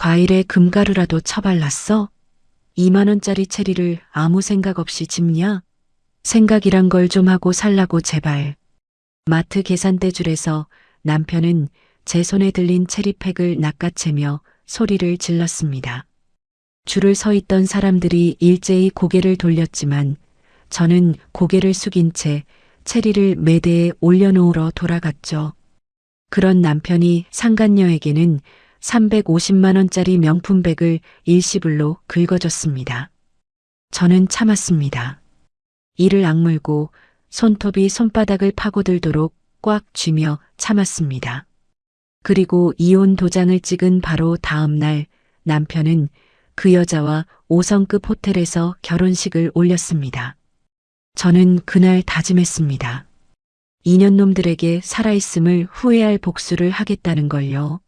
과일에 금가루라도 쳐발랐어? 2만 원짜리 체리를 아무 생각 없이 집냐? 생각이란 걸 좀 하고 살라고 제발. 마트 계산대줄에서 남편은 제 손에 들린 체리팩을 낚아채며 소리를 질렀습니다. 줄을 서 있던 사람들이 일제히 고개를 돌렸지만 저는 고개를 숙인 채 체리를 매대에 올려놓으러 돌아갔죠. 그런 남편이 상간녀에게는 350만 원짜리 명품백을 일시불로 긁어줬습니다. 저는 참았습니다. 이를 악물고 손톱이 손바닥을 파고들도록 꽉 쥐며 참았습니다. 그리고 이혼 도장을 찍은 바로 다음 날 남편은 그 여자와 5성급 호텔에서 결혼식을 올렸습니다. 저는 그날 다짐했습니다. 2년놈들에게 살아있음을 후회할 복수를 하겠다는 걸요.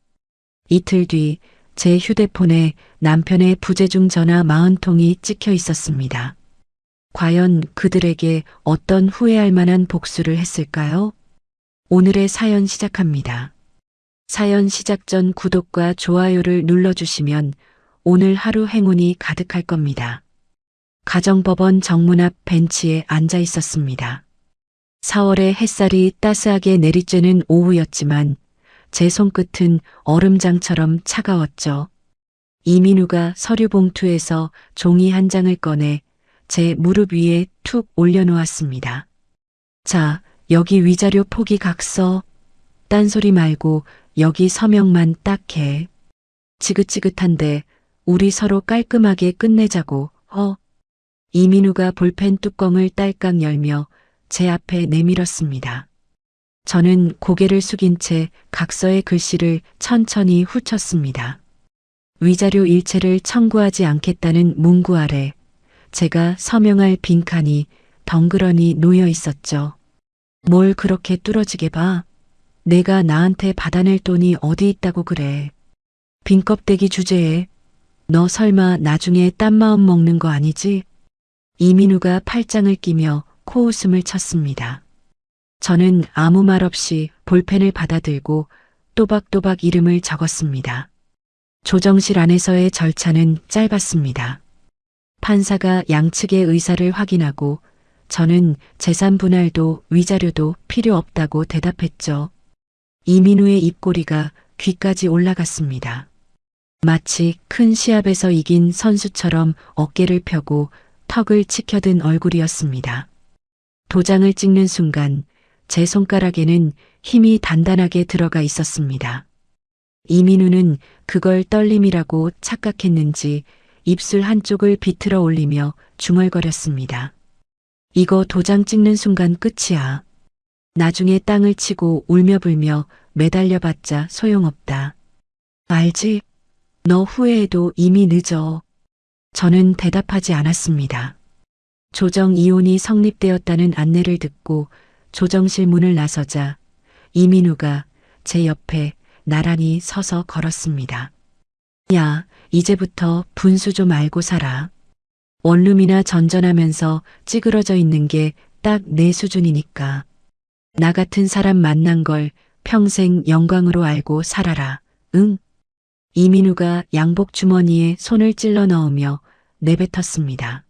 이틀 뒤 제 휴대폰에 남편의 부재중 전화 40통이 찍혀 있었습니다. 과연 그들에게 어떤 후회할 만한 복수를 했을까요? 오늘의 사연 시작합니다. 사연 시작 전 구독과 좋아요를 눌러주시면 오늘 하루 행운이 가득할 겁니다. 가정법원 정문 앞 벤치에 앉아 있었습니다. 4월의 햇살이 따스하게 내리쬐는 오후였지만 제 손끝은 얼음장처럼 차가웠죠. 이민우가 서류 봉투에서 종이 한 장을 꺼내 제 무릎 위에 툭 올려놓았습니다. 자, 여기 위자료 포기 각서. 딴소리 말고 여기 서명만 딱 해. 지긋지긋한데 우리 서로 깔끔하게 끝내자고. 이민우가 볼펜 뚜껑을 딸깍 열며 제 앞에 내밀었습니다. 저는 고개를 숙인 채 각서의 글씨를 천천히 훑었습니다. 위자료 일체를 청구하지 않겠다는 문구 아래 제가 서명할 빈칸이 덩그러니 놓여 있었죠. 뭘 그렇게 뚫어지게 봐? 내가 나한테 받아낼 돈이 어디 있다고 그래. 빈껍데기 주제에 너 설마 나중에 딴 마음 먹는 거 아니지? 이민우가 팔짱을 끼며 코웃음을 쳤습니다. 저는 아무 말 없이 볼펜을 받아들고 또박또박 이름을 적었습니다. 조정실 안에서의 절차는 짧았습니다. 판사가 양측의 의사를 확인하고 저는 재산 분할도 위자료도 필요 없다고 대답했죠. 이민우의 입꼬리가 귀까지 올라갔습니다. 마치 큰 시합에서 이긴 선수처럼 어깨를 펴고 턱을 치켜든 얼굴이었습니다. 도장을 찍는 순간 제 손가락에는 힘이 단단하게 들어가 있었습니다. 이민우는 그걸 떨림이라고 착각했는지 입술 한쪽을 비틀어 올리며 중얼거렸습니다. 이거 도장 찍는 순간 끝이야. 나중에 땅을 치고 울며불며 매달려봤자 소용없다. 알지? 너 후회해도 이미 늦어. 저는 대답하지 않았습니다. 조정 이혼이 성립되었다는 안내를 듣고 조정실 문을 나서자 이민우가 제 옆에 나란히 서서 걸었습니다. 야, 이제부터 분수 좀 알고 살아. 원룸이나 전전하면서 찌그러져 있는 게 딱 내 수준이니까. 나 같은 사람 만난 걸 평생 영광으로 알고 살아라. 응? 이민우가 양복 주머니에 손을 찔러 넣으며 내뱉었습니다.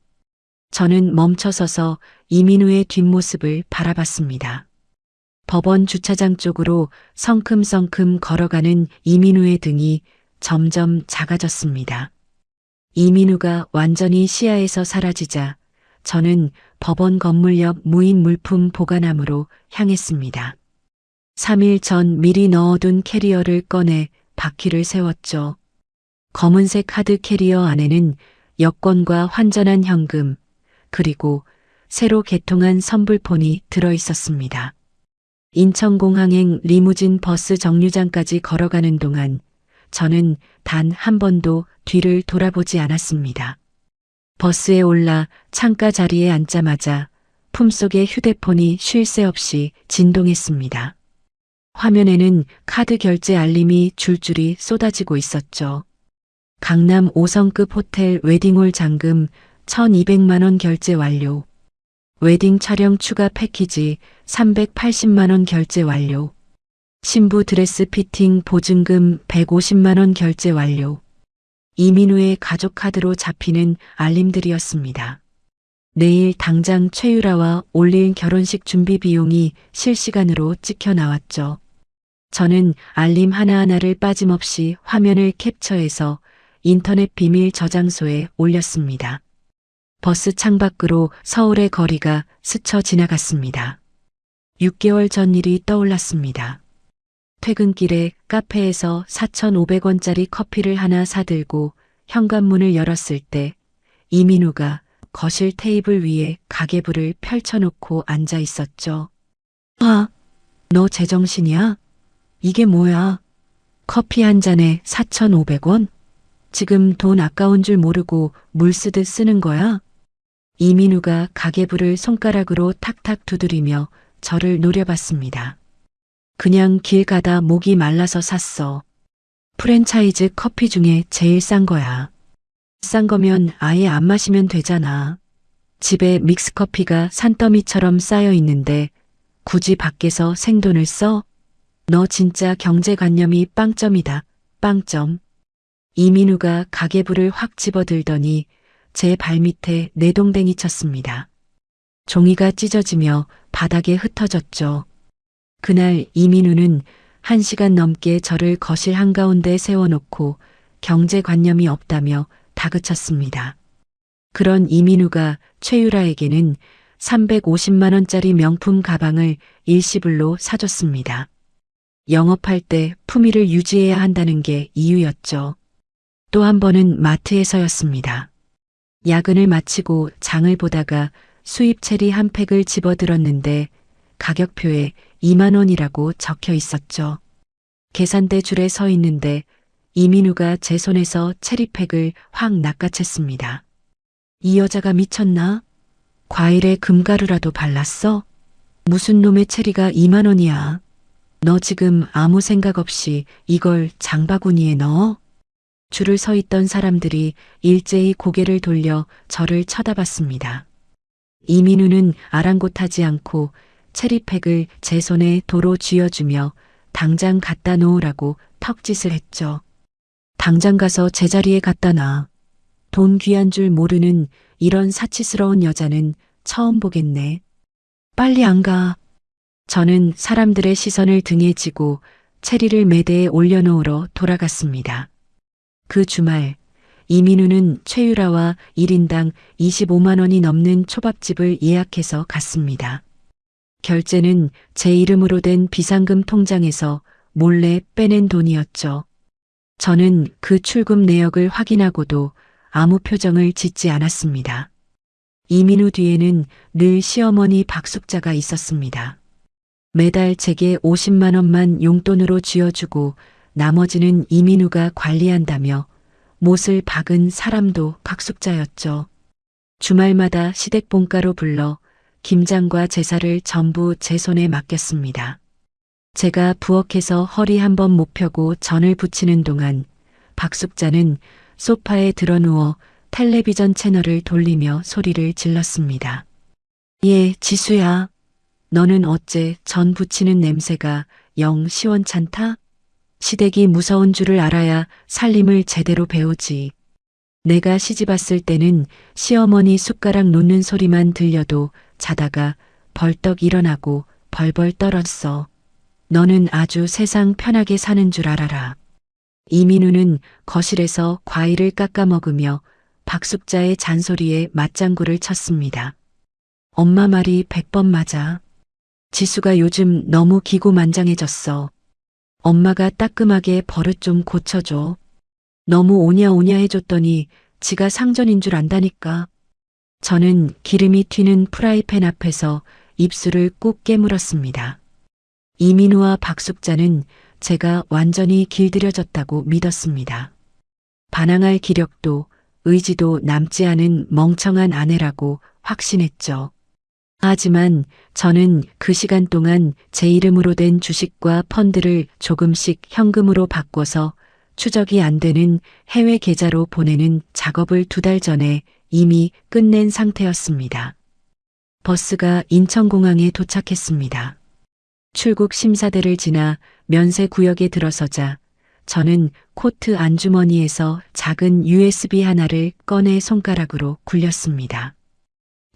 저는 멈춰서서 이민우의 뒷모습을 바라봤습니다. 법원 주차장 쪽으로 성큼성큼 걸어가는 이민우의 등이 점점 작아졌습니다. 이민우가 완전히 시야에서 사라지자 저는 법원 건물 옆 무인 물품 보관함으로 향했습니다. 3일 전 미리 넣어둔 캐리어를 꺼내 바퀴를 세웠죠. 검은색 카드 캐리어 안에는 여권과 환전한 현금, 그리고 새로 개통한 선불폰이 들어있었습니다. 인천공항행 리무진 버스 정류장까지 걸어가는 동안 저는 단 한 번도 뒤를 돌아보지 않았습니다. 버스에 올라 창가 자리에 앉자마자 품속의 휴대폰이 쉴 새 없이 진동했습니다. 화면에는 카드 결제 알림이 줄줄이 쏟아지고 있었죠. 강남 5성급 호텔 웨딩홀 잔금 1,200만 원 결제 완료. 웨딩 촬영 추가 패키지 380만 원 결제 완료. 신부 드레스 피팅 보증금 150만 원 결제 완료. 이민우의 가족 카드로 잡히는 알림들이었습니다. 내일 당장 최유라와 올릴 결혼식 준비 비용이 실시간으로 찍혀 나왔죠. 저는 알림 하나하나를 빠짐없이 화면을 캡처해서 인터넷 비밀 저장소에 올렸습니다. 버스 창밖으로 서울의 거리가 스쳐 지나갔습니다. 6개월 전 일이 떠올랐습니다. 퇴근길에 카페에서 4,500원짜리 커피를 하나 사들고 현관문을 열었을 때 이민우가 거실 테이블 위에 가계부를 펼쳐놓고 앉아 있었죠. 아, 너 제정신이야? 이게 뭐야? 커피 한 잔에 4,500원? 지금 돈 아까운 줄 모르고 물 쓰듯 쓰는 거야? 이민우가 가계부를 손가락으로 탁탁 두드리며 저를 노려봤습니다. 그냥 길 가다 목이 말라서 샀어. 프랜차이즈 커피 중에 제일 싼 거야. 싼 거면 아예 안 마시면 되잖아. 집에 믹스커피가 산더미처럼 쌓여 있는데 굳이 밖에서 생돈을 써? 너 진짜 경제관념이 빵점이다. 빵점. 이민우가 가계부를 확 집어들더니 제 발밑에 내동댕이 쳤습니다. 종이가 찢어지며 바닥에 흩어졌죠. 그날 이민우는 1시간 넘게 저를 거실 한가운데 세워놓고 경제관념이 없다며 다그쳤습니다. 그런 이민우가 최유라에게는 350만 원짜리 명품 가방을 일시불로 사줬습니다. 영업할 때 품위를 유지해야 한다는 게 이유였죠. 또 한 번은 마트에서였습니다. 야근을 마치고 장을 보다가 수입 체리 한 팩을 집어들었는데 가격표에 2만 원이라고 적혀 있었죠. 계산대 줄에 서 있는데 이민우가 제 손에서 체리팩을 확 낚아챘습니다. 이 여자가 미쳤나? 과일에 금가루라도 발랐어? 무슨 놈의 체리가 2만 원이야? 너 지금 아무 생각 없이 이걸 장바구니에 넣어? 줄을 서 있던 사람들이 일제히 고개를 돌려 저를 쳐다봤습니다. 이민우는 아랑곳하지 않고 체리팩을 제 손에 도로 쥐어주며 당장 갖다 놓으라고 턱짓을 했죠. 당장 가서 제자리에 갖다 놔. 돈 귀한 줄 모르는 이런 사치스러운 여자는 처음 보겠네. 빨리 안 가. 저는 사람들의 시선을 등에 지고 체리를 매대에 올려놓으러 돌아갔습니다. 그 주말 이민우는 최유라와 1인당 25만 원이 넘는 초밥집을 예약해서 갔습니다. 결제는 제 이름으로 된 비상금 통장에서 몰래 빼낸 돈이었죠. 저는 그 출금 내역을 확인하고도 아무 표정을 짓지 않았습니다. 이민우 뒤에는 늘 시어머니 박숙자가 있었습니다. 매달 제게 50만 원만 용돈으로 쥐어주고 나머지는 이민우가 관리한다며 못을 박은 사람도 박숙자였죠. 주말마다 시댁본가로 불러 김장과 제사를 전부 제 손에 맡겼습니다. 제가 부엌에서 허리 한번 못 펴고 전을 부치는 동안 박숙자는 소파에 드러누워 텔레비전 채널을 돌리며 소리를 질렀습니다. 예, 지수야. 너는 어째 전 부치는 냄새가 영 시원찮다? 시댁이 무서운 줄을 알아야 살림을 제대로 배우지. 내가 시집왔을 때는 시어머니 숟가락 놓는 소리만 들려도 자다가 벌떡 일어나고 벌벌 떨었어. 너는 아주 세상 편하게 사는 줄 알아라. 이민우는 거실에서 과일을 깎아 먹으며 박숙자의 잔소리에 맞장구를 쳤습니다. 엄마 말이 100번 맞아. 지수가 요즘 너무 기고만장해졌어. 엄마가 따끔하게 버릇 좀 고쳐줘. 너무 오냐오냐 해줬더니 지가 상전인 줄 안다니까. 저는 기름이 튀는 프라이팬 앞에서 입술을 꾹 깨물었습니다. 이민우와 박숙자는 제가 완전히 길들여졌다고 믿었습니다. 반항할 기력도 의지도 남지 않은 멍청한 아내라고 확신했죠. 하지만 저는 그 시간 동안 제 이름으로 된 주식과 펀드를 조금씩 현금으로 바꿔서 추적이 안 되는 해외 계좌로 보내는 작업을 2달 전에 이미 끝낸 상태였습니다. 버스가 인천공항에 도착했습니다. 출국 심사대를 지나 면세구역에 들어서자 저는 코트 안주머니에서 작은 USB 하나를 꺼내 손가락으로 굴렸습니다.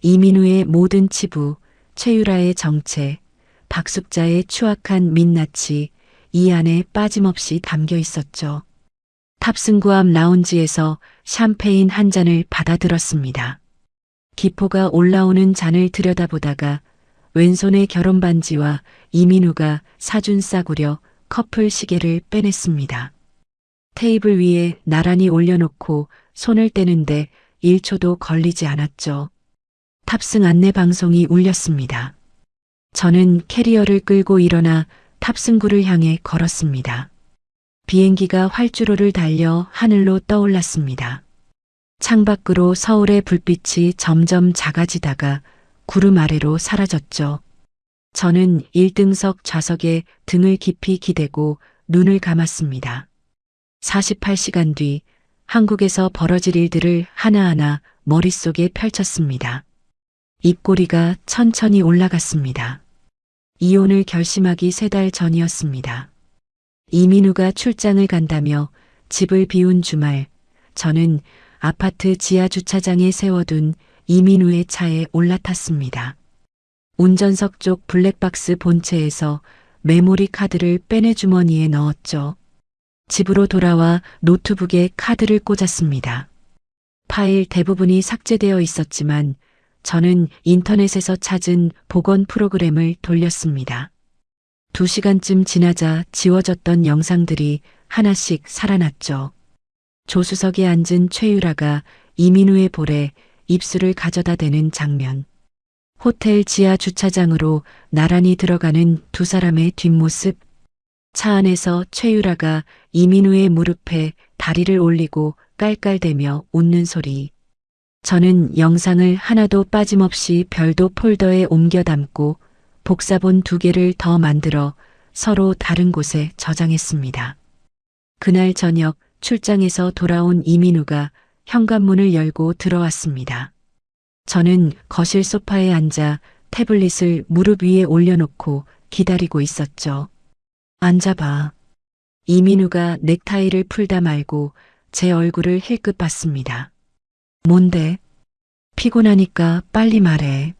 이민우의 모든 치부, 최유라의 정체, 박숙자의 추악한 민낯이 이 안에 빠짐없이 담겨 있었죠. 탑승구 앞 라운지에서 샴페인 한 잔을 받아들었습니다. 기포가 올라오는 잔을 들여다보다가 왼손에 결혼 반지와 이민우가 사준 싸구려 커플 시계를 빼냈습니다. 테이블 위에 나란히 올려놓고 손을 떼는데 1초도 걸리지 않았죠. 탑승 안내 방송이 울렸습니다. 저는 캐리어를 끌고 일어나 탑승구를 향해 걸었습니다. 비행기가 활주로를 달려 하늘로 떠올랐습니다. 창밖으로 서울의 불빛이 점점 작아지다가 구름 아래로 사라졌죠. 저는 1등석 좌석에 등을 깊이 기대고 눈을 감았습니다. 48시간 뒤 한국에서 벌어질 일들을 하나하나 머릿속에 펼쳤습니다. 입꼬리가 천천히 올라갔습니다. 이혼을 결심하기 3달 전이었습니다. 이민우가 출장을 간다며 집을 비운 주말, 저는 아파트 지하 주차장에 세워둔 이민우의 차에 올라탔습니다. 운전석 쪽 블랙박스 본체에서 메모리 카드를 빼내 주머니에 넣었죠. 집으로 돌아와 노트북에 카드를 꽂았습니다. 파일 대부분이 삭제되어 있었지만 저는 인터넷에서 찾은 복원 프로그램을 돌렸습니다. 2시간쯤 지나자 지워졌던 영상들이 하나씩 살아났죠. 조수석에 앉은 최유라가 이민우의 볼에 입술을 가져다 대는 장면. 호텔 지하 주차장으로 나란히 들어가는 두 사람의 뒷모습. 차 안에서 최유라가 이민우의 무릎에 다리를 올리고 깔깔대며 웃는 소리. 저는 영상을 하나도 빠짐없이 별도 폴더에 옮겨 담고 복사본 2개를 더 만들어 서로 다른 곳에 저장했습니다. 그날 저녁 출장에서 돌아온 이민우가 현관문을 열고 들어왔습니다. 저는 거실 소파에 앉아 태블릿을 무릎 위에 올려놓고 기다리고 있었죠. 앉아봐. 이민우가 넥타이를 풀다 말고 제 얼굴을 힐끗 봤습니다. 뭔데? 피곤하니까 빨리 말해.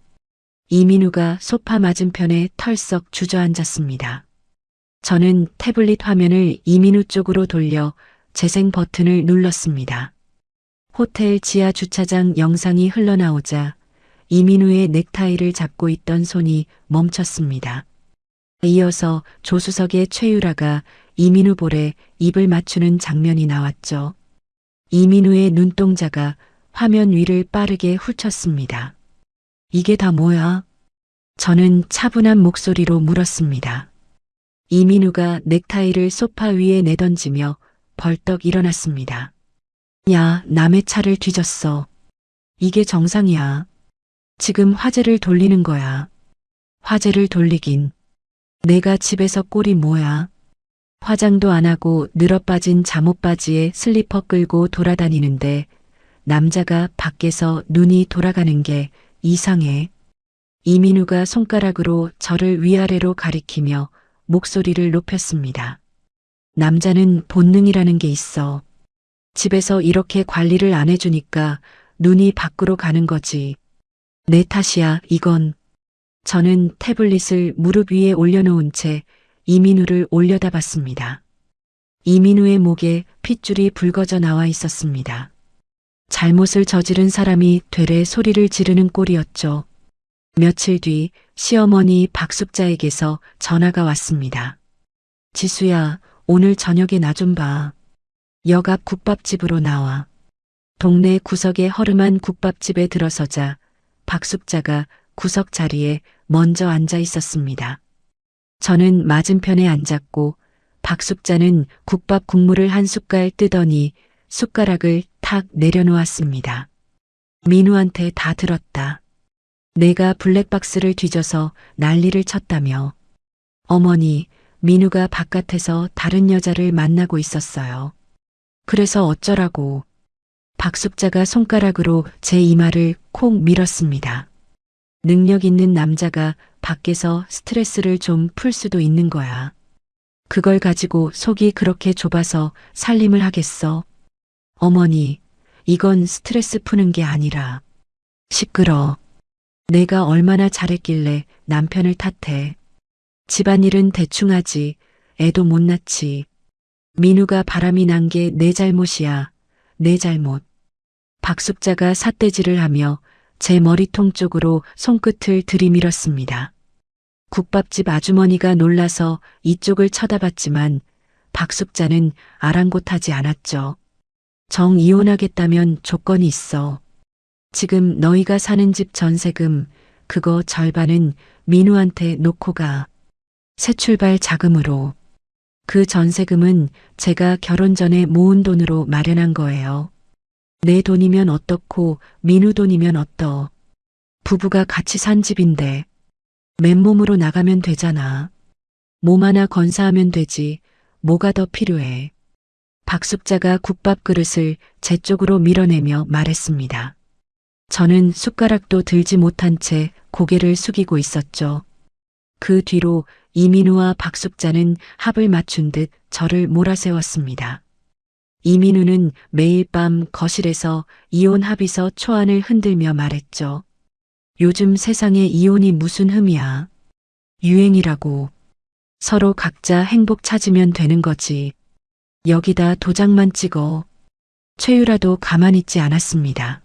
이민우가 소파 맞은편에 털썩 주저앉았습니다. 저는 태블릿 화면을 이민우 쪽으로 돌려 재생 버튼을 눌렀습니다. 호텔 지하 주차장 영상이 흘러나오자 이민우의 넥타이를 잡고 있던 손이 멈췄습니다. 이어서 조수석의 최유라가 이민우 볼에 입을 맞추는 장면이 나왔죠. 이민우의 눈동자가 화면 위를 빠르게 훑쳤습니다. 이게 다 뭐야? 저는 차분한 목소리로 물었습니다. 이민우가 넥타이를 소파 위에 내던지며 벌떡 일어났습니다. 야, 남의 차를 뒤졌어. 이게 정상이야. 지금 화제를 돌리는 거야. 화제를 돌리긴. 내가 집에서 꼴이 뭐야? 화장도 안 하고 늘어빠진 잠옷바지에 슬리퍼 끌고 돌아다니는데 남자가 밖에서 눈이 돌아가는 게 이상해. 이민우가 손가락으로 저를 위아래로 가리키며 목소리를 높였습니다. 남자는 본능이라는 게 있어. 집에서 이렇게 관리를 안 해주니까 눈이 밖으로 가는 거지. 내 탓이야, 이건. 저는 태블릿을 무릎 위에 올려놓은 채 이민우를 올려다봤습니다. 이민우의 목에 핏줄이 붉어져 나와 있었습니다. 잘못을 저지른 사람이 되레 소리를 지르는 꼴이었죠. 며칠 뒤 시어머니 박숙자에게서 전화가 왔습니다. 지수야, 오늘 저녁에 나 좀 봐. 역 앞 국밥집으로 나와. 동네 구석의 허름한 국밥집에 들어서자 박숙자가 구석 자리에 먼저 앉아 있었습니다. 저는 맞은편에 앉았고 박숙자는 국밥 국물을 한 숟갈 뜨더니 숟가락을 탁 내려놓았습니다. 민우한테 다 들었다. 내가 블랙박스를 뒤져서 난리를 쳤다며. 어머니, 민우가 바깥에서 다른 여자를 만나고 있었어요. 그래서 어쩌라고. 박숙자가 손가락으로 제 이마를 콕 밀었습니다. 능력 있는 남자가 밖에서 스트레스를 좀 풀 수도 있는 거야. 그걸 가지고 속이 그렇게 좁아서 살림을 하겠어. 어머니, 이건 스트레스 푸는 게 아니라. 시끄러. 내가 얼마나 잘했길래 남편을 탓해. 집안일은 대충 하지. 애도 못 낳지. 민우가 바람이 난 게 내 잘못이야. 내 잘못. 박숙자가 삿대질을 하며 제 머리통 쪽으로 손끝을 들이밀었습니다. 국밥집 아주머니가 놀라서 이쪽을 쳐다봤지만 박숙자는 아랑곳하지 않았죠. 정 이혼하겠다면 조건이 있어. 지금 너희가 사는 집 전세금 그거 절반은 민우한테 놓고 가. 새 출발 자금으로. 그 전세금은 제가 결혼 전에 모은 돈으로 마련한 거예요. 내 돈이면 어떻고 민우 돈이면 어떠. 부부가 같이 산 집인데 맨몸으로 나가면 되잖아. 몸 하나 건사하면 되지. 뭐가 더 필요해. 박숙자가 국밥 그릇을 제 쪽으로 밀어내며 말했습니다. 저는 숟가락도 들지 못한 채 고개를 숙이고 있었죠. 그 뒤로 이민우와 박숙자는 합을 맞춘 듯 저를 몰아세웠습니다. 이민우는 매일 밤 거실에서 이혼 합의서 초안을 흔들며 말했죠. 요즘 세상에 이혼이 무슨 흠이야. 유행이라고. 서로 각자 행복 찾으면 되는 거지. 여기다 도장만 찍어. 최유라도 가만히 있지 않았습니다.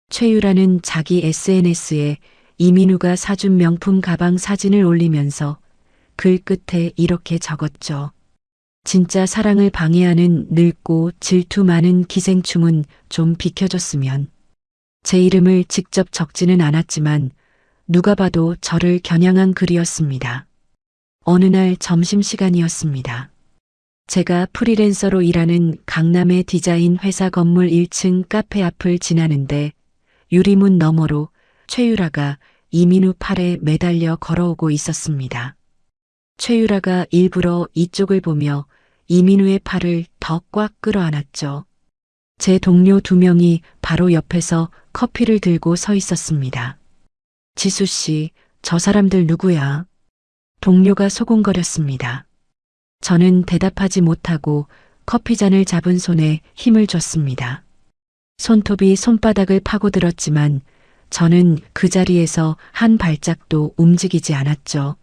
최유라는 자기 SNS에 이민우가 사준 명품 가방 사진을 올리면서 글 끝에 이렇게 적었죠. 진짜 사랑을 방해하는 늙고 질투 많은 기생충은 좀 비켜줬으면. 제 이름을 직접 적지는 않았지만 누가 봐도 저를 겨냥한 글이었습니다. 어느 날 점심시간이었습니다. 제가 프리랜서로 일하는 강남의 디자인 회사 건물 1층 카페 앞을 지나는데 유리문 너머로 최유라가 이민우 팔에 매달려 걸어오고 있었습니다. 최유라가 일부러 이쪽을 보며 이민우의 팔을 더 꽉 끌어안았죠. 제 동료 2명이 바로 옆에서 커피를 들고 서 있었습니다. 지수 씨, 저 사람들 누구야? 동료가 소곤거렸습니다. 저는 대답하지 못하고 커피잔을 잡은 손에 힘을 줬습니다. 손톱이 손바닥을 파고들었지만 저는 그 자리에서 한 발짝도 움직이지 않았죠.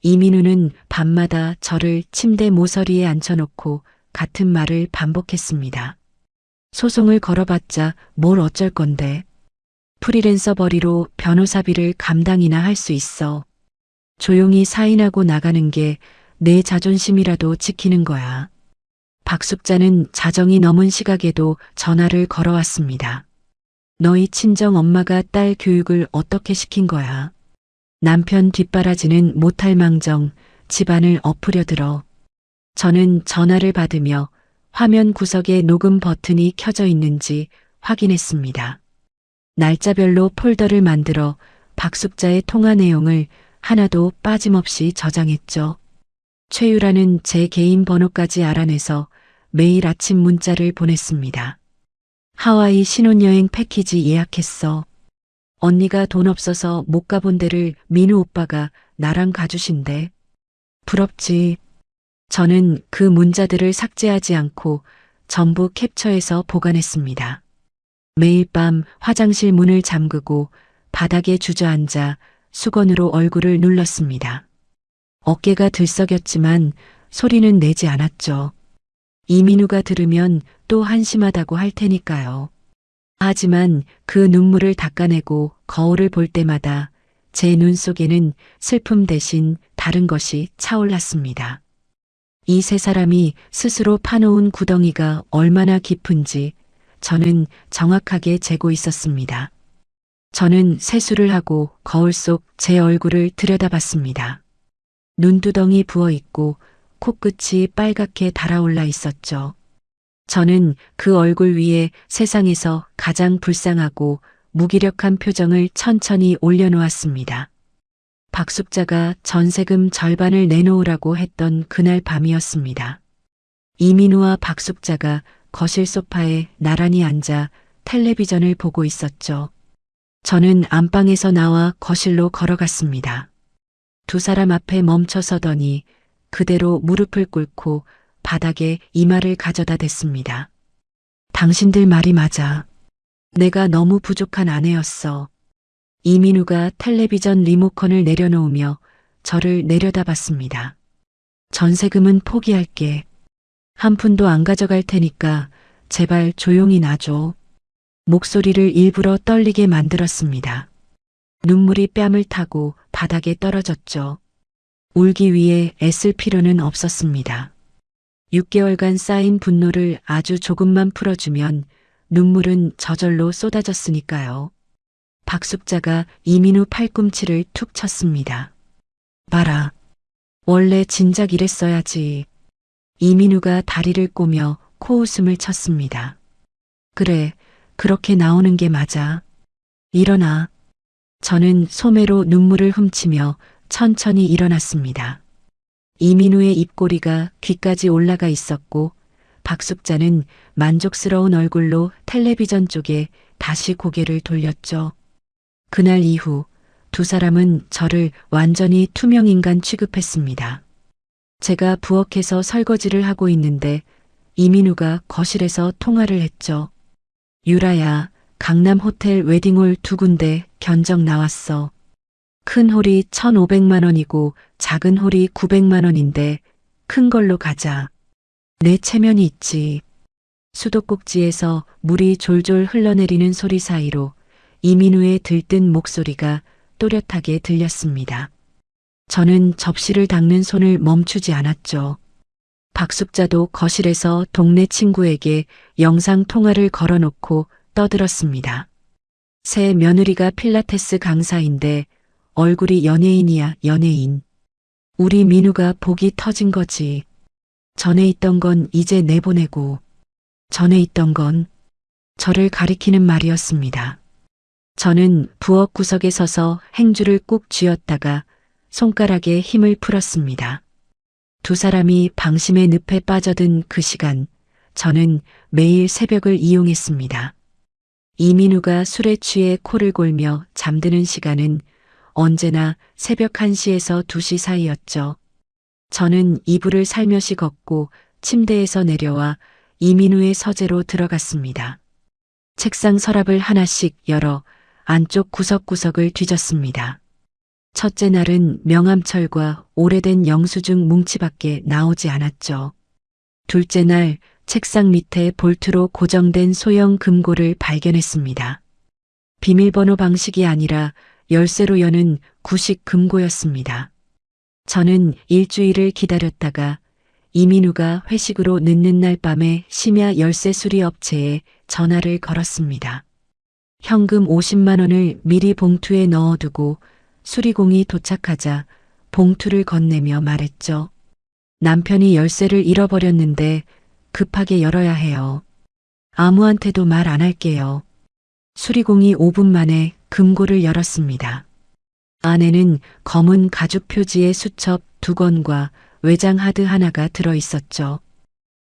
이민우는 밤마다 저를 침대 모서리에 앉혀놓고 같은 말을 반복했습니다. 소송을 걸어봤자 뭘 어쩔 건데. 프리랜서 벌이로 변호사비를 감당이나 할 수 있어. 조용히 사인하고 나가는 게 내 자존심이라도 지키는 거야. 박숙자는 자정이 넘은 시각에도 전화를 걸어왔습니다. 너희 친정 엄마가 딸 교육을 어떻게 시킨 거야? 남편 뒷바라지는 못할 망정 집안을 엎으려 들어. 저는 전화를 받으며 화면 구석에 녹음 버튼이 켜져 있는지 확인했습니다. 날짜별로 폴더를 만들어 박숙자의 통화 내용을 하나도 빠짐없이 저장했죠. 최유라는 제 개인 번호까지 알아내서 매일 아침 문자를 보냈습니다. 하와이 신혼여행 패키지 예약했어. 언니가 돈 없어서 못 가본 데를 민우 오빠가 나랑 가주신대. 부럽지. 저는 그 문자들을 삭제하지 않고 전부 캡처해서 보관했습니다. 매일 밤 화장실 문을 잠그고 바닥에 주저앉아 수건으로 얼굴을 눌렀습니다. 어깨가 들썩였지만 소리는 내지 않았죠. 이민우가 들으면 또 한심하다고 할 테니까요. 하지만 그 눈물을 닦아내고 거울을 볼 때마다 제 눈 속에는 슬픔 대신 다른 것이 차올랐습니다. 이 세 사람이 스스로 파놓은 구덩이가 얼마나 깊은지 저는 정확하게 재고 있었습니다. 저는 세수를 하고 거울 속 제 얼굴을 들여다봤습니다. 눈두덩이 부어있고 코끝이 빨갛게 달아올라 있었죠. 저는 그 얼굴 위에 세상에서 가장 불쌍하고 무기력한 표정을 천천히 올려놓았습니다. 박숙자가 전세금 절반을 내놓으라고 했던 그날 밤이었습니다. 이민우와 박숙자가 거실 소파에 나란히 앉아 텔레비전을 보고 있었죠. 저는 안방에서 나와 거실로 걸어갔습니다. 두 사람 앞에 멈춰서더니 그대로 무릎을 꿇고 바닥에 이마를 가져다 댔습니다. 당신들 말이 맞아. 내가 너무 부족한 아내였어. 이민우가 텔레비전 리모컨을 내려놓으며 저를 내려다봤습니다. 전세금은 포기할게. 한 푼도 안 가져갈 테니까 제발 조용히 놔줘. 목소리를 일부러 떨리게 만들었습니다. 눈물이 뺨을 타고 바닥에 떨어졌죠. 울기 위해 애쓸 필요는 없었습니다. 6개월간 쌓인 분노를 아주 조금만 풀어주면 눈물은 저절로 쏟아졌으니까요. 박숙자가 이민우 팔꿈치를 툭 쳤습니다. 봐라. 원래 진작 이랬어야지. 이민우가 다리를 꼬며 코웃음을 쳤습니다. 그래, 그렇게 나오는 게 맞아. 일어나. 저는 소매로 눈물을 훔치며 천천히 일어났습니다. 이민우의 입꼬리가 귀까지 올라가 있었고 박숙자는 만족스러운 얼굴로 텔레비전 쪽에 다시 고개를 돌렸죠. 그날 이후 두 사람은 저를 완전히 투명인간 취급했습니다. 제가 부엌에서 설거지를 하고 있는데 이민우가 거실에서 통화를 했죠. 유라야, 강남 호텔 웨딩홀 2군데 견적 나왔어. 큰 홀이 1,500만 원이고 작은 홀이 900만 원인데 큰 걸로 가자. 내 체면이 있지. 수도꼭지에서 물이 졸졸 흘러내리는 소리 사이로 이민우의 들뜬 목소리가 또렷하게 들렸습니다. 저는 접시를 닦는 손을 멈추지 않았죠. 박숙자도 거실에서 동네 친구에게 영상 통화를 걸어놓고 떠들었습니다. 새 며느리가 필라테스 강사인데 얼굴이 연예인이야, 연예인. 우리 민우가 복이 터진 거지. 전에 있던 건 이제 내보내고, 전에 있던 건 저를 가리키는 말이었습니다. 저는 부엌 구석에 서서 행주를 꾹 쥐었다가 손가락에 힘을 풀었습니다. 두 사람이 방심의 늪에 빠져든 그 시간, 저는 매일 새벽을 이용했습니다. 이민우가 술에 취해 코를 골며 잠드는 시간은 언제나 새벽 1시에서 2시 사이였죠. 저는 이불을 살며시 걷고 침대에서 내려와 이민우의 서재로 들어갔습니다. 책상 서랍을 하나씩 열어 안쪽 구석구석을 뒤졌습니다. 첫째 날은 명암철과 오래된 영수증 뭉치밖에 나오지 않았죠. 둘째 날 책상 밑에 볼트로 고정된 소형 금고를 발견했습니다. 비밀번호 방식이 아니라 열쇠로 여는 구식 금고였습니다. 저는 일주일을 기다렸다가 이민우가 회식으로 늦는 날 밤에 심야 열쇠 수리 업체에 전화를 걸었습니다. 현금 50만 원을 미리 봉투에 넣어두고 수리공이 도착하자 봉투를 건네며 말했죠. 남편이 열쇠를 잃어버렸는데 급하게 열어야 해요. 아무한테도 말 안 할게요. 수리공이 5분 만에 금고를 열었습니다. 안에는 검은 가죽 표지의 수첩 2권과 외장 하드 하나가 들어 있었죠.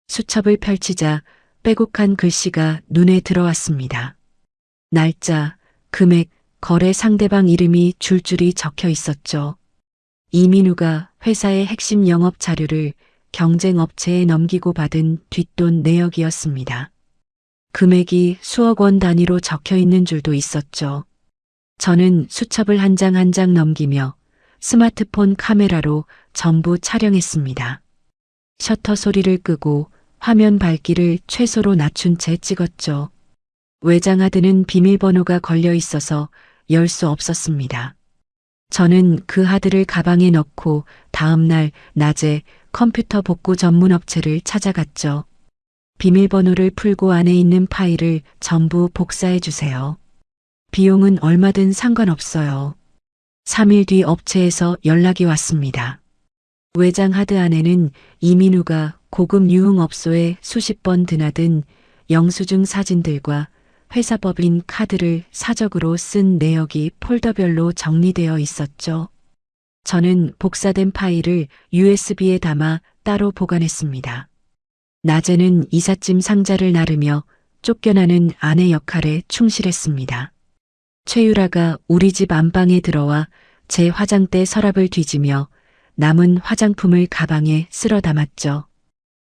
수첩을 펼치자 빼곡한 글씨가 눈에 들어왔습니다. 날짜, 금액, 거래 상대방 이름이 줄줄이 적혀 있었죠. 이민우가 회사의 핵심 영업 자료를 경쟁업체에 넘기고 받은 뒷돈 내역이었습니다. 금액이 수억 원 단위로 적혀 있는 줄도 있었죠. 저는 수첩을 한 장 한 장 넘기며 스마트폰 카메라로 전부 촬영했습니다. 셔터 소리를 끄고 화면 밝기를 최소로 낮춘 채 찍었죠. 외장 하드는 비밀번호가 걸려 있어서 열 수 없었습니다. 저는 그 하드를 가방에 넣고 다음 날 낮에 컴퓨터 복구 전문 업체를 찾아갔죠. 비밀번호를 풀고 안에 있는 파일을 전부 복사해 주세요. 비용은 얼마든 상관없어요. 3일 뒤 업체에서 연락이 왔습니다. 외장 하드 안에는 이민우가 고급 유흥업소에 수십 번 드나든 영수증 사진들과 회사 법인 카드를 사적으로 쓴 내역이 폴더별로 정리되어 있었죠. 저는 복사된 파일을 USB에 담아 따로 보관했습니다. 낮에는 이삿짐 상자를 나르며 쫓겨나는 아내 역할에 충실했습니다. 최유라가 우리 집 안방에 들어와 제 화장대 서랍을 뒤지며 남은 화장품을 가방에 쓸어 담았죠.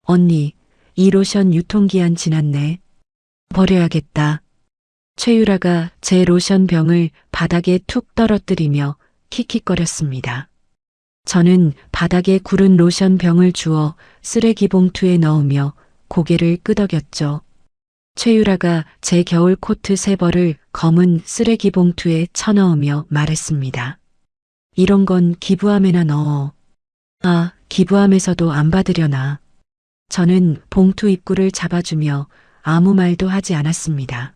언니, 이 로션 유통기한 지났네. 버려야겠다. 최유라가 제 로션 병을 바닥에 툭 떨어뜨리며 킥킥거렸습니다. 저는 바닥에 구른 로션 병을 주워 쓰레기 봉투에 넣으며 고개를 끄덕였죠. 최유라가 제 겨울 코트 3벌을 검은 쓰레기 봉투에 쳐넣으며 말했습니다. 이런 건 기부함에나 넣어. 아, 기부함에서도 안 받으려나. 저는 봉투 입구를 잡아주며 아무 말도 하지 않았습니다.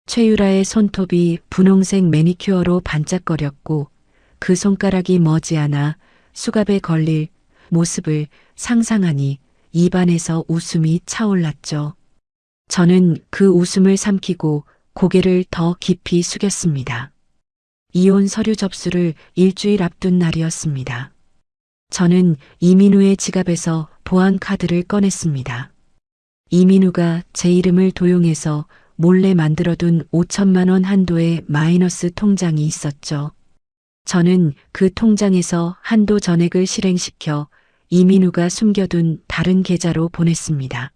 최유라의 손톱이 분홍색 매니큐어로 반짝거렸고 그 손가락이 머지않아 수갑에 걸릴 모습을 상상하니 입안에서 웃음이 차올랐죠. 저는 그 웃음을 삼키고 고개를 더 깊이 숙였습니다. 이혼 서류 접수를 일주일 앞둔 날이었습니다. 저는 이민우의 지갑에서 보안 카드를 꺼냈습니다. 이민우가 제 이름을 도용해서 몰래 만들어둔 5천만 원 한도의 마이너스 통장이 있었죠. 저는 그 통장에서 한도 전액을 실행시켜 이민우가 숨겨둔 다른 계좌로 보냈습니다.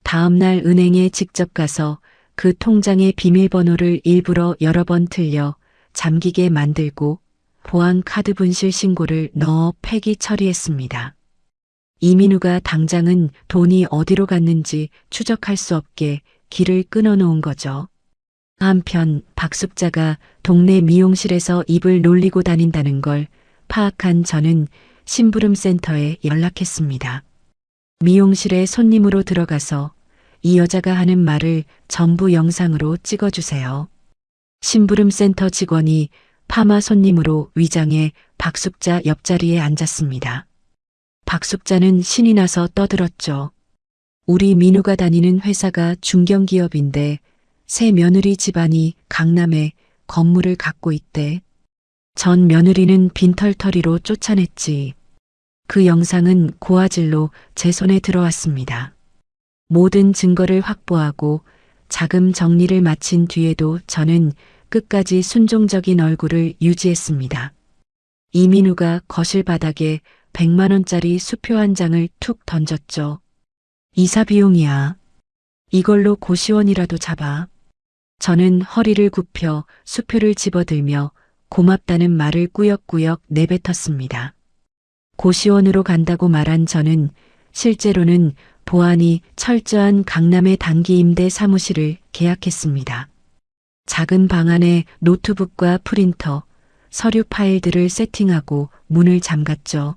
다음 날 은행에 직접 가서 그 통장의 비밀번호를 일부러 여러 번 틀려 잠기게 만들고 보안 카드 분실 신고를 넣어 폐기 처리했습니다. 이민우가 당장은 돈이 어디로 갔는지 추적할 수 없게 길을 끊어놓은 거죠. 한편 박숙자가 동네 미용실에서 입을 놀리고 다닌다는 걸 파악한 저는 심부름센터에 연락했습니다. 미용실에 손님으로 들어가서 이 여자가 하는 말을 전부 영상으로 찍어주세요. 심부름센터 직원이 파마 손님으로 위장해 박숙자 옆자리에 앉았습니다. 박숙자는 신이 나서 떠들었죠. 우리 민우가 다니는 회사가 중견기업인데 새 며느리 집안이 강남에 건물을 갖고 있대. 전 며느리는 빈털터리로 쫓아냈지. 그 영상은 고화질로 제 손에 들어왔습니다. 모든 증거를 확보하고 자금 정리를 마친 뒤에도 저는 끝까지 순종적인 얼굴을 유지했습니다. 이민우가 거실 바닥에 100만 원짜리 수표 한 장을 툭 던졌죠. 이사 비용이야. 이걸로 고시원이라도 잡아. 저는 허리를 굽혀 수표를 집어들며 고맙다는 말을 꾸역꾸역 내뱉었습니다. 고시원으로 간다고 말한 저는 실제로는 보안이 철저한 강남의 단기 임대 사무실을 계약했습니다. 작은 방 안에 노트북과 프린터, 서류 파일들을 세팅하고 문을 잠갔죠.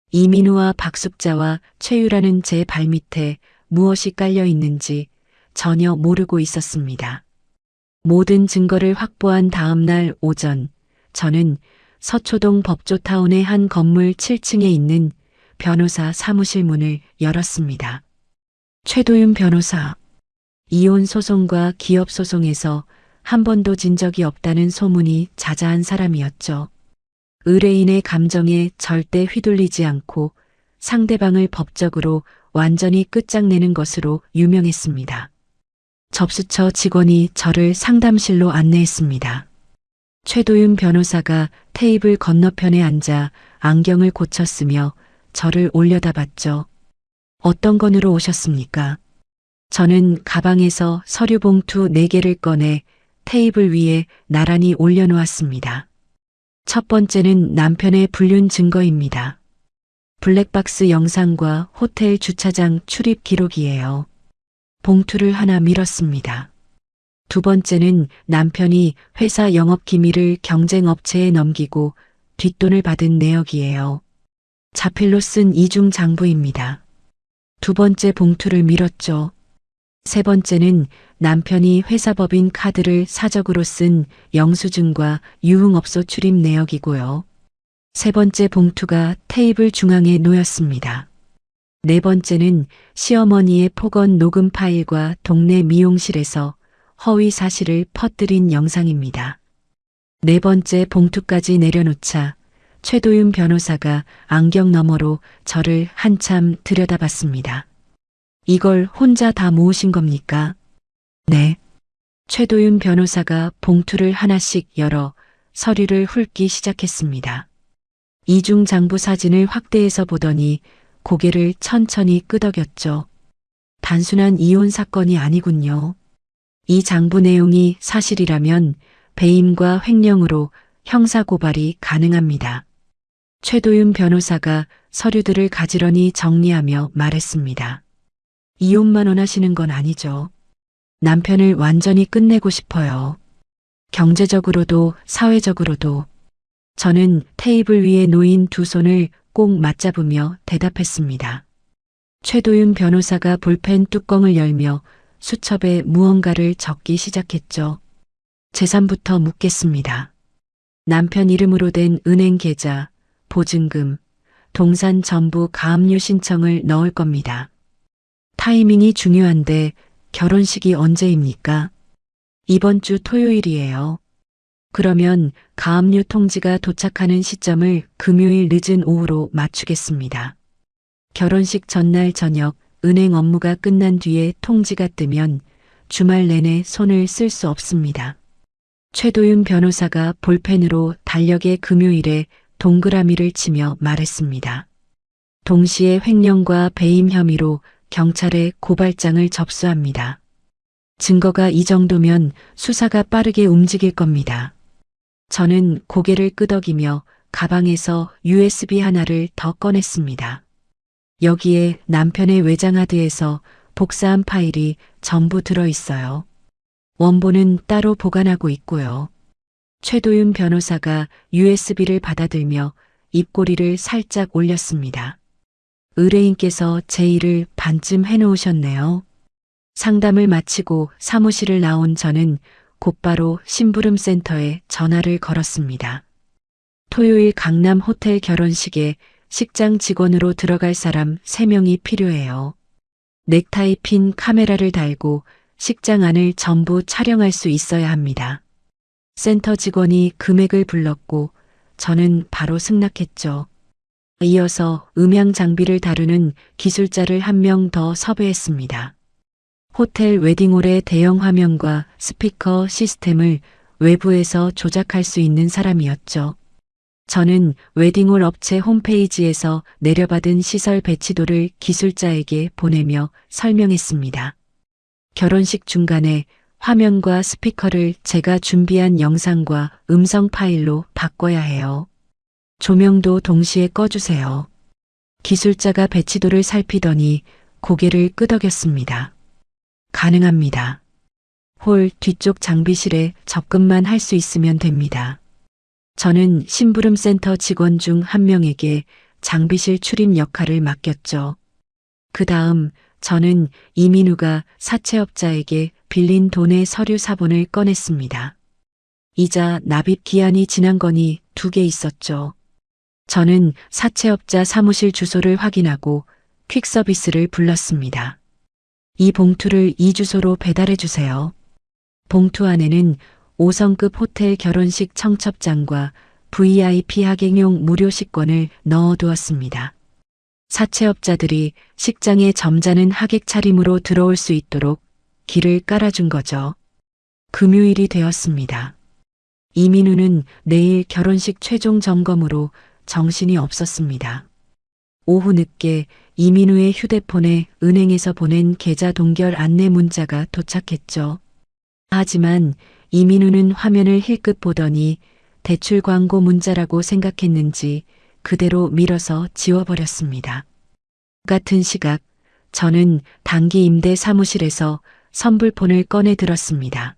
이민우와 박숙자와 최유라는 제 발밑에 무엇이 깔려 있는지 전혀 모르고 있었습니다. 모든 증거를 확보한 다음 날 오전, 저는 서초동 법조타운의 한 건물 7층에 있는 변호사 사무실 문을 열었습니다. 최도윤 변호사, 이혼 소송과 기업 소송에서 한 번도 진 적이 없다는 소문이 자자한 사람이었죠. 의뢰인의 감정에 절대 휘둘리지 않고 상대방을 법적으로 완전히 끝장내는 것으로 유명했습니다. 접수처 직원이 저를 상담실로 안내했습니다. 최도윤 변호사가 테이블 건너편에 앉아 안경을 고쳤으며 저를 올려다봤죠. 어떤 건으로 오셨습니까? 저는 가방에서 서류 봉투 4개를 꺼내 테이블 위에 나란히 올려놓았습니다. 첫 번째는 남편의 불륜 증거입니다. 블랙박스 영상과 호텔 주차장 출입 기록이에요. 봉투를 하나 밀었습니다. 두 번째는 남편이 회사 영업 기밀을 경쟁업체에 넘기고 뒷돈을 받은 내역이에요. 자필로 쓴 이중 장부입니다. 두 번째 봉투를 밀었죠. 세 번째는 남편이 회사법인 카드를 사적으로 쓴 영수증과 유흥업소 출입 내역이고요. 세 번째 봉투가 테이블 중앙에 놓였습니다. 네 번째는 시어머니의 폭언 녹음 파일과 동네 미용실에서 허위 사실을 퍼뜨린 영상입니다. 네 번째 봉투까지 내려놓자 최도윤 변호사가 안경 너머로 저를 한참 들여다봤습니다. 이걸 혼자 다 모으신 겁니까? 네. 최도윤 변호사가 봉투를 하나씩 열어 서류를 훑기 시작했습니다. 이중 장부 사진을 확대해서 보더니 고개를 천천히 끄덕였죠. 단순한 이혼 사건이 아니군요. 이 장부 내용이 사실이라면 배임과 횡령으로 형사고발이 가능합니다. 최도윤 변호사가 서류들을 가지런히 정리하며 말했습니다. 이혼만 원하시는 건 아니죠. 남편을 완전히 끝내고 싶어요. 경제적으로도 사회적으로도. 저는 테이블 위에 놓인 두 손을 꼭 맞잡으며 대답했습니다. 최도윤 변호사가 볼펜 뚜껑을 열며 수첩에 무언가를 적기 시작했죠. 재산부터 묻겠습니다. 남편 이름으로 된 은행 계좌, 보증금, 동산 전부 가압류 신청을 넣을 겁니다. 타이밍이 중요한데 결혼식이 언제입니까? 이번 주 토요일이에요. 그러면 가압류 통지가 도착하는 시점을 금요일 늦은 오후로 맞추겠습니다. 결혼식 전날 저녁 은행 업무가 끝난 뒤에 통지가 뜨면 주말 내내 손을 쓸 수 없습니다. 최도윤 변호사가 볼펜으로 달력의 금요일에 동그라미를 치며 말했습니다. 동시에 횡령과 배임 혐의로 경찰에 고발장을 접수합니다. 증거가 이 정도면 수사가 빠르게 움직일 겁니다. 저는 고개를 끄덕이며 가방에서 USB 하나를 더 꺼냈습니다. 여기에 남편의 외장하드에서 복사한 파일이 전부 들어있어요. 원본은 따로 보관하고 있고요. 최도윤 변호사가 USB를 받아들며 입꼬리를 살짝 올렸습니다. 의뢰인께서 제 일을 반쯤 해놓으셨네요. 상담을 마치고 사무실을 나온 저는 곧바로 심부름센터에 전화를 걸었습니다. 토요일 강남 호텔 결혼식에 식장 직원으로 들어갈 사람 3명이 필요해요. 넥타이 핀 카메라를 달고 식장 안을 전부 촬영할 수 있어야 합니다. 센터 직원이 금액을 불렀고 저는 바로 승낙했죠. 이어서 음향 장비를 다루는 기술자를 1명 더 섭외했습니다. 호텔 웨딩홀의 대형 화면과 스피커 시스템을 외부에서 조작할 수 있는 사람이었죠. 저는 웨딩홀 업체 홈페이지에서 내려받은 시설 배치도를 기술자에게 보내며 설명했습니다. 결혼식 중간에 화면과 스피커를 제가 준비한 영상과 음성 파일로 바꿔야 해요. 조명도 동시에 꺼주세요. 기술자가 배치도를 살피더니 고개를 끄덕였습니다. 가능합니다. 홀 뒤쪽 장비실에 접근만 할 수 있으면 됩니다. 저는 심부름센터 직원 중 1명에게 장비실 출입 역할을 맡겼죠. 그 다음 저는 이민우가 사채업자에게 빌린 돈의 서류 사본을 꺼냈습니다. 이자 납입 기한이 지난 건이 2개 있었죠. 저는 사채업자 사무실 주소를 확인하고 퀵서비스를 불렀습니다. 이 봉투를 이 주소로 배달해 주세요. 봉투 안에는 5성급 호텔 결혼식 청첩장과 VIP 하객용 무료 식권을 넣어두었습니다. 사채업자들이 식장에 점잖은 하객 차림으로 들어올 수 있도록 길을 깔아준 거죠. 금요일이 되었습니다. 이민우는 내일 결혼식 최종 점검으로 정신이 없었습니다. 오후 늦게 이민우의 휴대폰에 은행에서 보낸 계좌 동결 안내 문자가 도착했죠. 하지만 이민우는 화면을 힐끗 보더니 대출 광고 문자라고 생각했는지 그대로 밀어서 지워버렸습니다. 같은 시각 저는 단기 임대 사무실에서 선불폰을 꺼내 들었습니다.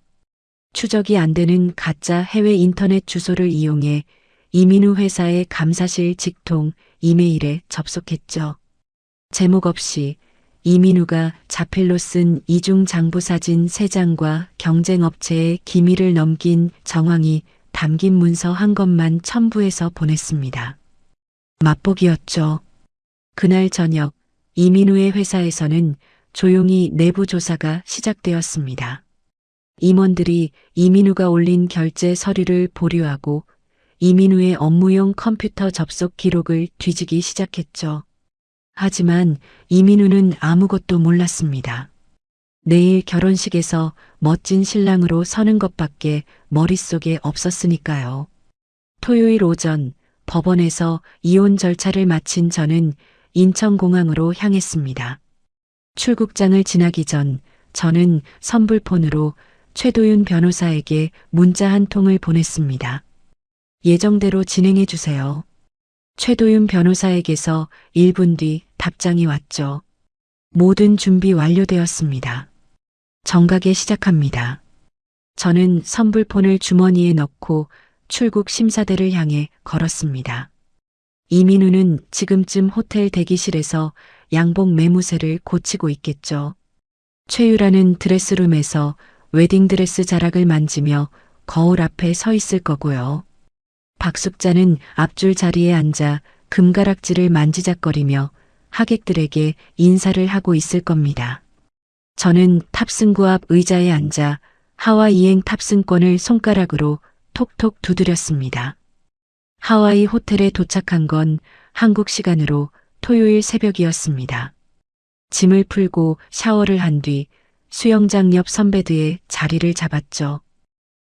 추적이 안 되는 가짜 해외 인터넷 주소를 이용해 이민우 회사의 감사실 직통 이메일에 접속했죠. 제목 없이 이민우가 자필로 쓴 이중 장부 사진 3장과 경쟁업체에 기밀을 넘긴 정황이 담긴 문서 한 것만 첨부해서 보냈습니다. 맛보기였죠. 그날 저녁 이민우의 회사에서는 조용히 내부 조사가 시작되었습니다. 임원들이 이민우가 올린 결제 서류를 보류하고 이민우의 업무용 컴퓨터 접속 기록을 뒤지기 시작했죠. 하지만 이민우는 아무것도 몰랐습니다. 내일 결혼식에서 멋진 신랑으로 서는 것밖에 머릿속에 없었으니까요. 토요일 오전 법원에서 이혼 절차를 마친 저는 인천공항으로 향했습니다. 출국장을 지나기 전 저는 선불폰으로 최도윤 변호사에게 문자 한 통을 보냈습니다. 예정대로 진행해 주세요. 최도윤 변호사에게서 1분 뒤 답장이 왔죠. 모든 준비 완료되었습니다. 정각에 시작합니다. 저는 선불폰을 주머니에 넣고 출국 심사대를 향해 걸었습니다. 이민우는 지금쯤 호텔 대기실에서 양복 매무새를 고치고 있겠죠. 최유라는 드레스룸에서 웨딩드레스 자락을 만지며 거울 앞에 서 있을 거고요. 박숙자는 앞줄 자리에 앉아 금가락지를 만지작거리며 하객들에게 인사를 하고 있을 겁니다. 저는 탑승구 앞 의자에 앉아 하와이행 탑승권을 손가락으로 톡톡 두드렸습니다. 하와이 호텔에 도착한 건 한국 시간으로 토요일 새벽이었습니다. 짐을 풀고 샤워를 한 뒤 수영장 옆 선베드에 자리를 잡았죠.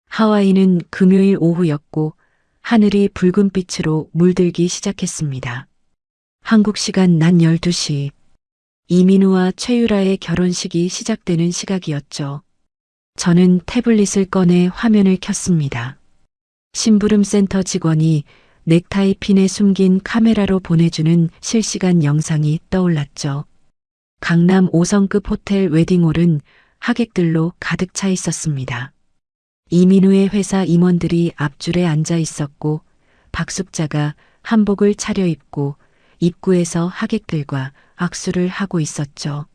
하와이는 금요일 오후였고 하늘이 붉은 빛으로 물들기 시작했습니다. 한국 시간 낮 12시, 이민우와 최유라의 결혼식이 시작되는 시각이었죠. 저는 태블릿을 꺼내 화면을 켰습니다. 심부름센터 직원이 넥타이 핀에 숨긴 카메라로 보내주는 실시간 영상이 떠올랐죠. 강남 5성급 호텔 웨딩홀은 하객들로 가득 차 있었습니다. 이민우의 회사 임원들이 앞줄에 앉아 있었고 박숙자가 한복을 차려입고 입구에서 하객들과 악수를 하고 있었죠.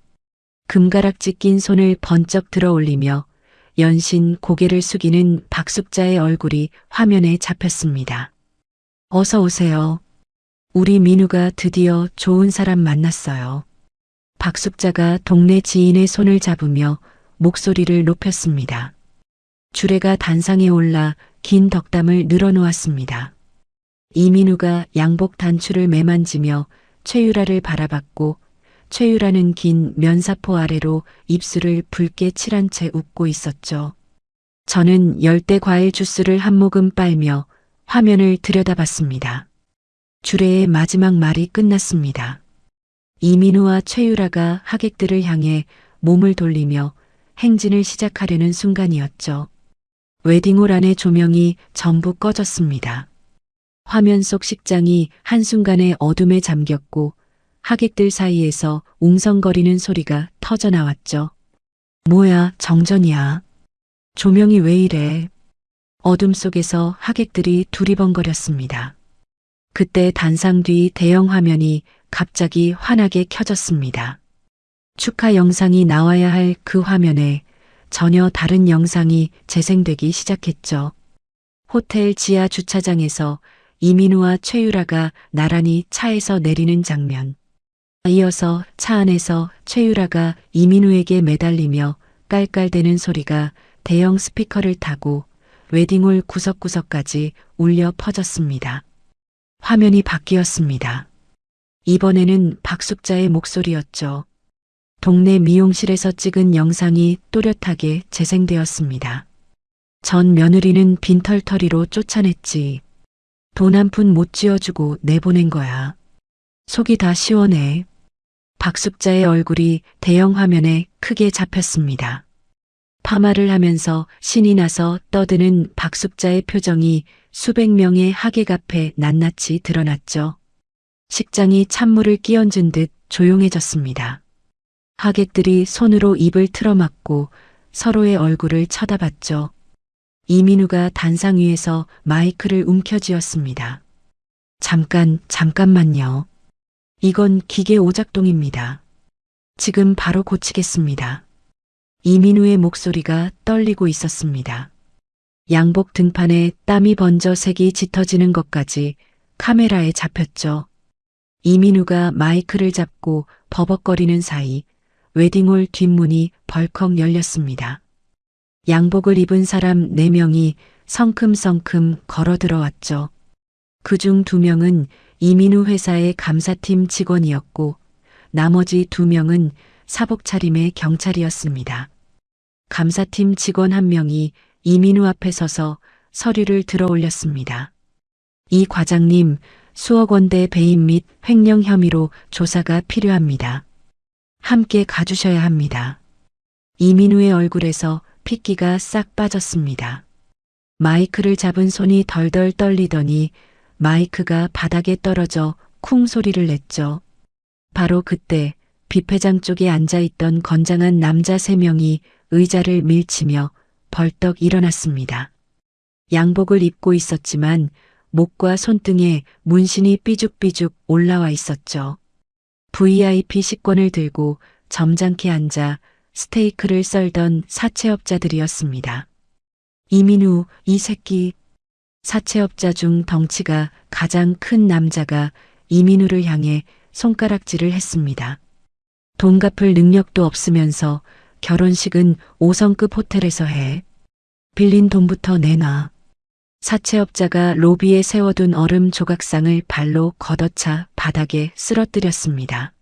금가락지 낀 손을 번쩍 들어 올리며 연신 고개를 숙이는 박숙자의 얼굴이 화면에 잡혔습니다. 어서 오세요. 우리 민우가 드디어 좋은 사람 만났어요. 박숙자가 동네 지인의 손을 잡으며 목소리를 높였습니다. 주례가 단상에 올라 긴 덕담을 늘어놓았습니다. 이민우가 양복 단추를 매만지며 최유라를 바라봤고 최유라는 긴 면사포 아래로 입술을 붉게 칠한 채 웃고 있었죠. 저는 열대 과일 주스를 한 모금 빨며 화면을 들여다봤습니다. 주례의 마지막 말이 끝났습니다. 이민우와 최유라가 하객들을 향해 몸을 돌리며 행진을 시작하려는 순간이었죠. 웨딩홀 안의 조명이 전부 꺼졌습니다. 화면 속 식장이 한순간에 어둠에 잠겼고 하객들 사이에서 웅성거리는 소리가 터져나왔죠. 뭐야, 정전이야. 조명이 왜 이래? 어둠 속에서 하객들이 두리번거렸습니다. 그때 단상 뒤 대형 화면이 갑자기 환하게 켜졌습니다. 축하 영상이 나와야 할 그 화면에 전혀 다른 영상이 재생되기 시작했죠. 호텔 지하 주차장에서 이민우와 최유라가 나란히 차에서 내리는 장면. 이어서 차 안에서 최유라가 이민우에게 매달리며 깔깔대는 소리가 대형 스피커를 타고 웨딩홀 구석구석까지 울려 퍼졌습니다. 화면이 바뀌었습니다. 이번에는 박숙자의 목소리였죠. 동네 미용실에서 찍은 영상이 또렷하게 재생되었습니다. 전 며느리는 빈털터리로 쫓아냈지. 돈 한 푼 못 쥐어주고 내보낸 거야. 속이 다 시원해. 박숙자의 얼굴이 대형 화면에 크게 잡혔습니다. 파마를 하면서 신이 나서 떠드는 박숙자의 표정이 수백 명의 하객 앞에 낱낱이 드러났죠. 식장이 찬물을 끼얹은 듯 조용해졌습니다. 하객들이 손으로 입을 틀어막고 서로의 얼굴을 쳐다봤죠. 이민우가 단상 위에서 마이크를 움켜쥐었습니다. 잠깐만요. 이건 기계 오작동입니다. 지금 바로 고치겠습니다. 이민우의 목소리가 떨리고 있었습니다. 양복 등판에 땀이 번져 색이 짙어지는 것까지 카메라에 잡혔죠. 이민우가 마이크를 잡고 버벅거리는 사이 웨딩홀 뒷문이 벌컥 열렸습니다. 양복을 입은 사람 4명이 성큼성큼 걸어 들어왔죠. 그중 2명은 이민우 회사의 감사팀 직원이었고 나머지 2명은 사복 차림의 경찰이었습니다. 감사팀 직원 1명이 이민우 앞에 서서 서류를 들어 올렸습니다. 이 과장님, 수억 원대 배임 및 횡령 혐의로 조사가 필요합니다. 함께 가주셔야 합니다. 이민우의 얼굴에서 핏기가 싹 빠졌습니다. 마이크를 잡은 손이 덜덜 떨리더니 마이크가 바닥에 떨어져 쿵 소리를 냈죠. 바로 그때 뷔페장 쪽에 앉아있던 건장한 남자 3명이 의자를 밀치며 벌떡 일어났습니다. 양복을 입고 있었지만 목과 손등에 문신이 삐죽삐죽 올라와 있었죠. VIP 식권을 들고 점잖게 앉아 스테이크를 썰던 사채업자들이었습니다. 이민우, 이 새끼. 사채업자 중 덩치가 가장 큰 남자가 이민우를 향해 손가락질을 했습니다. 돈 갚을 능력도 없으면서 결혼식은 5성급 호텔에서 해. 빌린 돈부터 내놔. 사채업자가 로비에 세워둔 얼음 조각상을 발로 걷어차 바닥에 쓰러뜨렸습니다.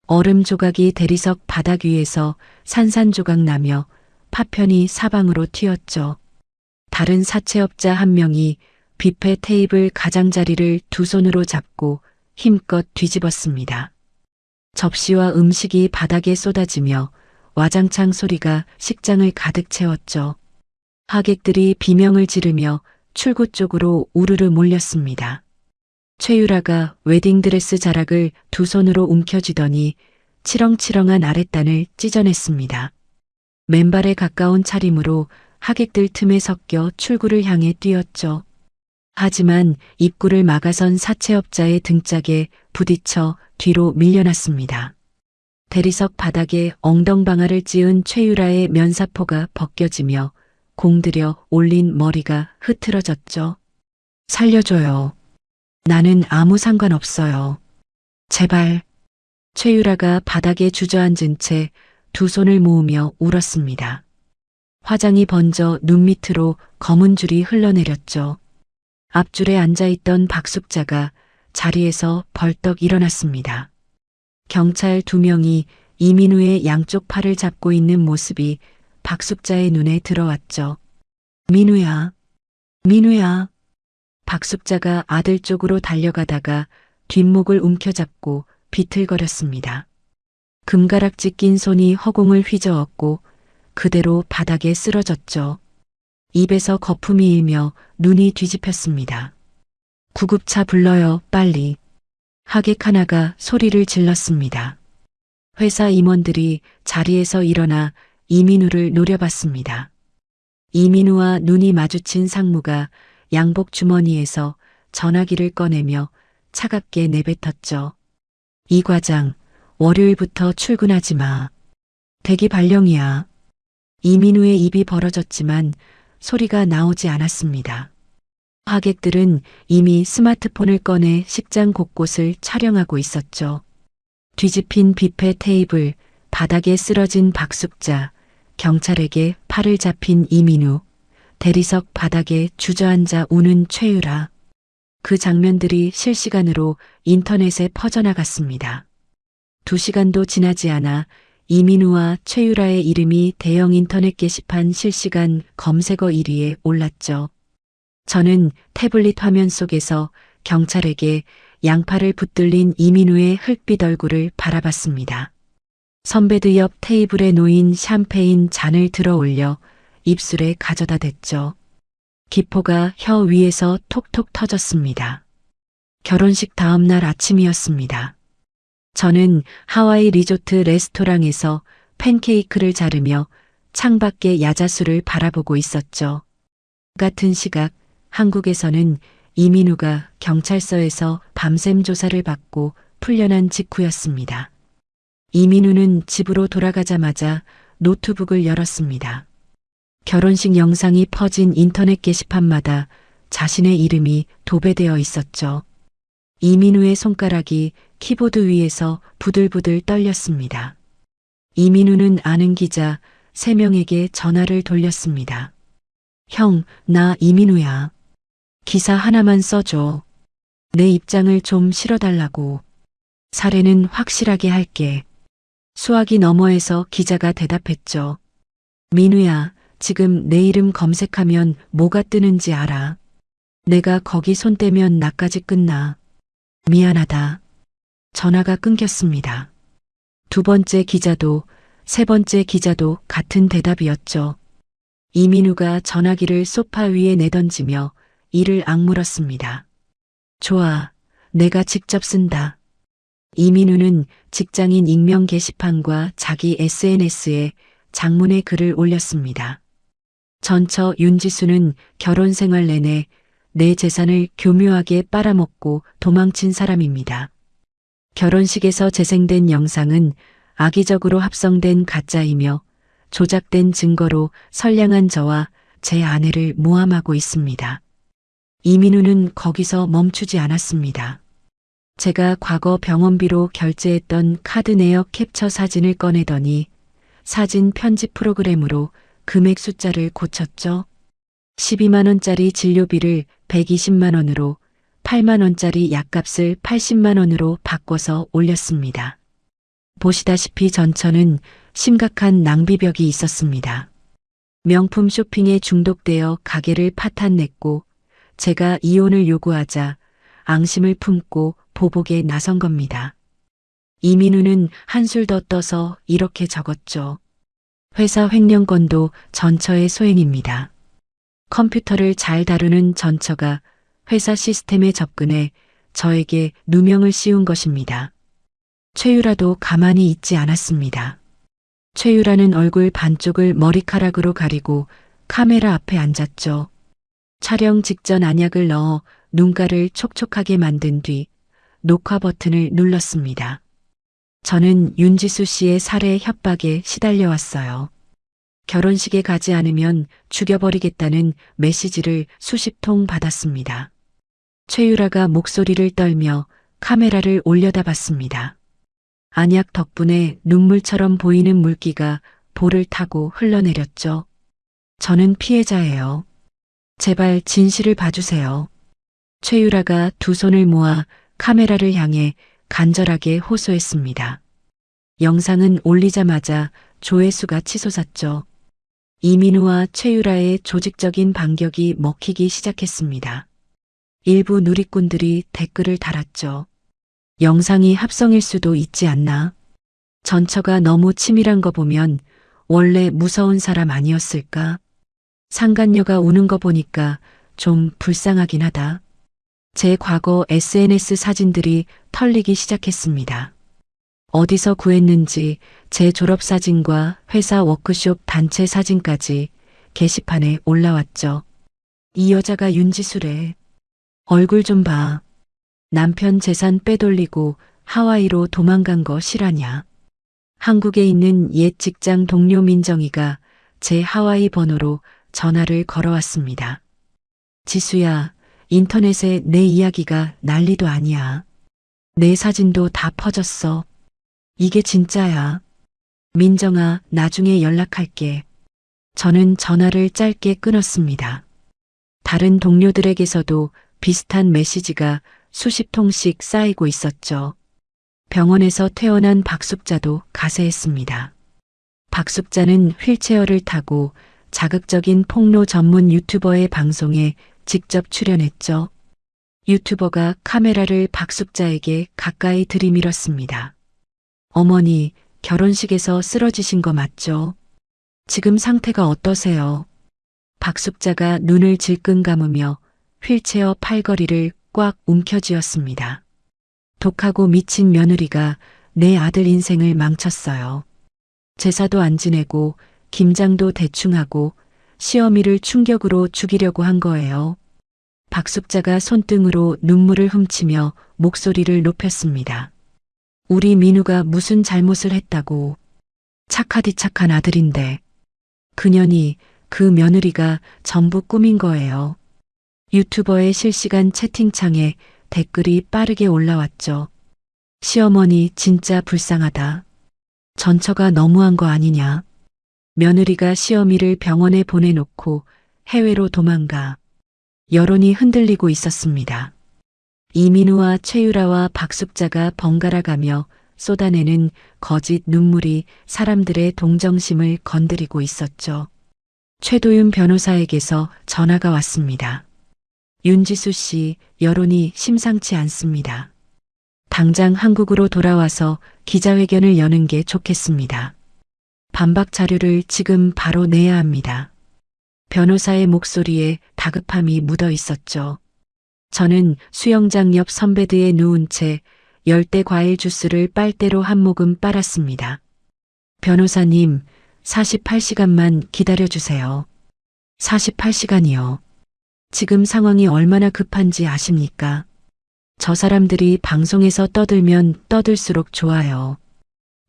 얼음 조각이 대리석 바닥 위에서 산산조각 나며 파편이 사방으로 튀었죠. 다른 사채업자 한 명이 뷔페 테이블 가장자리를 두 손으로 잡고 힘껏 뒤집었습니다. 접시와 음식이 바닥에 쏟아지며 와장창 소리가 식장을 가득 채웠죠. 하객들이 비명을 지르며 출구 쪽으로 우르르 몰렸습니다. 최유라가 웨딩드레스 자락을 두 손으로 움켜쥐더니 치렁치렁한 아랫단을 찢어냈습니다. 맨발에 가까운 차림으로 하객들 틈에 섞여 출구를 향해 뛰었죠. 하지만 입구를 막아선 사채업자의 등짝에 부딪혀 뒤로 밀려났습니다. 대리석 바닥에 엉덩방아를 찧은 최유라의 면사포가 벗겨지며 공들여 올린 머리가 흐트러졌죠. 살려줘요. 나는 아무 상관없어요. 제발. 최유라가 바닥에 주저앉은 채 두 손을 모으며 울었습니다. 화장이 번져 눈 밑으로 검은 줄이 흘러내렸죠. 앞줄에 앉아있던 박숙자가 자리에서 벌떡 일어났습니다. 경찰 2명이 이민우의 양쪽 팔을 잡고 있는 모습이 박숙자의 눈에 들어왔죠. 민우야, 민우야. 박숙자가 아들 쪽으로 달려가다가 뒷목을 움켜잡고 비틀거렸습니다. 금가락지 낀 손이 허공을 휘저었고 그대로 바닥에 쓰러졌죠. 입에서 거품이 일며 눈이 뒤집혔습니다. 구급차 불러요, 빨리. 하객 하나가 소리를 질렀습니다. 회사 임원들이 자리에서 일어나 이민우를 노려봤습니다. 이민우와 눈이 마주친 상무가 양복 주머니에서 전화기를 꺼내며 차갑게 내뱉었죠. 이 과장, 월요일부터 출근하지 마. 대기 발령이야. 이민우의 입이 벌어졌지만 소리가 나오지 않았습니다. 하객들은 이미 스마트폰을 꺼내 식장 곳곳을 촬영하고 있었죠. 뒤집힌 뷔페 테이블, 바닥에 쓰러진 박숙자, 경찰에게 팔을 잡힌 이민우, 대리석 바닥에 주저앉아 우는 최유라. 그 장면들이 실시간으로 인터넷에 퍼져나갔습니다. 2시간도 지나지 않아 이민우와 최유라의 이름이 대형 인터넷 게시판 실시간 검색어 1위에 올랐죠. 저는 태블릿 화면 속에서 경찰에게 양팔을 붙들린 이민우의 흙빛 얼굴을 바라봤습니다. 선베드 옆 테이블에 놓인 샴페인 잔을 들어 올려 입술에 가져다 댔죠. 기포가 혀 위에서 톡톡 터졌습니다. 결혼식 다음 날 아침이었습니다. 저는 하와이 리조트 레스토랑에서 팬케이크를 자르며 창밖의 야자수를 바라보고 있었죠. 같은 시각 한국에서는 이민우가 경찰서에서 밤샘 조사를 받고 풀려난 직후였습니다. 이민우는 집으로 돌아가자마자 노트북을 열었습니다. 결혼식 영상이 퍼진 인터넷 게시판마다 자신의 이름이 도배되어 있었죠. 이민우의 손가락이 키보드 위에서 부들부들 떨렸습니다. 이민우는 아는 기자 3명에게 전화를 돌렸습니다. 형, 나 이민우야. 기사 하나만 써줘. 내 입장을 좀 실어달라고. 사례는 확실하게 할게. 수화기 너머에서 기자가 대답했죠. 민우야, 지금 내 이름 검색하면 뭐가 뜨는지 알아? 내가 거기 손 떼면 나까지 끝나. 미안하다. 전화가 끊겼습니다. 두 번째 기자도 세 번째 기자도 같은 대답이었죠. 이민우가 전화기를 소파 위에 내던지며 이를 악물었습니다. 좋아, 내가 직접 쓴다. 이민우는 직장인 익명 게시판과 자기 SNS에 장문의 글을 올렸습니다. 전처 윤지수는 결혼 생활 내내 내 재산을 교묘하게 빨아먹고 도망친 사람입니다. 결혼식에서 재생된 영상은 악의적으로 합성된 가짜이며 조작된 증거로 선량한 저와 제 아내를 모함하고 있습니다. 이민우는 거기서 멈추지 않았습니다. 제가 과거 병원비로 결제했던 카드 내역 캡처 사진을 꺼내더니 사진 편집 프로그램으로 금액 숫자를 고쳤죠. 12만 원짜리 진료비를 120만 원으로 8만 원짜리 약값을 80만 원으로 바꿔서 올렸습니다. 보시다시피 전처는 심각한 낭비벽이 있었습니다. 명품 쇼핑에 중독되어 가게를 파탄냈고 제가 이혼을 요구하자 앙심을 품고 보복에 나선 겁니다. 이민우는 한술 더 떠서 이렇게 적었죠. 회사 횡령건도 전처의 소행입니다. 컴퓨터를 잘 다루는 전처가 회사 시스템에 접근해 저에게 누명을 씌운 것입니다. 최유라도 가만히 있지 않았습니다. 최유라는 얼굴 반쪽을 머리카락으로 가리고 카메라 앞에 앉았죠. 촬영 직전 안약을 넣어 눈가를 촉촉하게 만든 뒤 녹화 버튼을 눌렀습니다. 저는 윤지수 씨의 살해 협박에 시달려왔어요. 결혼식에 가지 않으면 죽여버리겠다는 메시지를 수십 통 받았습니다. 최유라가 목소리를 떨며 카메라를 올려다봤습니다. 안약 덕분에 눈물처럼 보이는 물기가 볼을 타고 흘러내렸죠. 저는 피해자예요. 제발 진실을 봐주세요. 최유라가 두 손을 모아 카메라를 향해 간절하게 호소했습니다. 영상은 올리자마자 조회수가 치솟았죠. 이민우와 최유라의 조직적인 반격이 먹히기 시작했습니다. 일부 누리꾼들이 댓글을 달았죠. 영상이 합성일 수도 있지 않나? 전처가 너무 치밀한 거 보면 원래 무서운 사람 아니었을까? 상간녀가 우는 거 보니까 좀 불쌍하긴 하다. 제 과거 SNS 사진들이 털리기 시작했습니다. 어디서 구했는지 제 졸업사진과 회사 워크숍 단체 사진까지 게시판에 올라왔죠. 이 여자가 윤지수래. 얼굴 좀 봐. 남편 재산 빼돌리고 하와이로 도망간 거 실화냐. 한국에 있는 옛 직장 동료 민정이가 제 하와이 번호로 전화를 걸어왔습니다. 지수야, 인터넷에 내 이야기가 난리도 아니야. 내 사진도 다 퍼졌어. 이게 진짜야. 민정아, 나중에 연락할게. 저는 전화를 짧게 끊었습니다. 다른 동료들에게서도 비슷한 메시지가 수십 통씩 쌓이고 있었죠. 병원에서 퇴원한 박숙자도 가세했습니다. 박숙자는 휠체어를 타고 자극적인 폭로 전문 유튜버의 방송에 직접 출연했죠. 유튜버가 카메라를 박숙자에게 가까이 들이밀었습니다. 어머니, 결혼식에서 쓰러지신 거 맞죠? 지금 상태가 어떠세요? 박숙자가 눈을 질끈 감으며 휠체어 팔걸이를 꽉 움켜쥐었습니다. 독하고 미친 며느리가 내 아들 인생을 망쳤어요. 제사도 안 지내고 김장도 대충 하고 시어미를 충격으로 죽이려고 한 거예요. 박숙자가 손등으로 눈물을 훔치며 목소리를 높였습니다. 우리 민우가 무슨 잘못을 했다고. 착하디 착한 아들인데. 그년이 그 며느리가 전부 꾸민 거예요. 유튜버의 실시간 채팅창에 댓글이 빠르게 올라왔죠. 시어머니 진짜 불쌍하다. 전처가 너무한 거 아니냐. 며느리가 시어미를 병원에 보내놓고 해외로 도망가. 여론이 흔들리고 있었습니다. 이민우와 최유라와 박숙자가 번갈아가며 쏟아내는 거짓 눈물이 사람들의 동정심을 건드리고 있었죠. 최도윤 변호사에게서 전화가 왔습니다. 윤지수 씨, 여론이 심상치 않습니다. 당장 한국으로 돌아와서 기자회견을 여는 게 좋겠습니다. 반박 자료를 지금 바로 내야 합니다. 변호사의 목소리에 다급함이 묻어 있었죠. 저는 수영장 옆 선베드에 누운 채 열대 과일 주스를 빨대로 한 모금 빨았습니다. 변호사님, 48시간만 기다려주세요. 48시간이요. 지금 상황이 얼마나 급한지 아십니까? 저 사람들이 방송에서 떠들면 떠들수록 좋아요.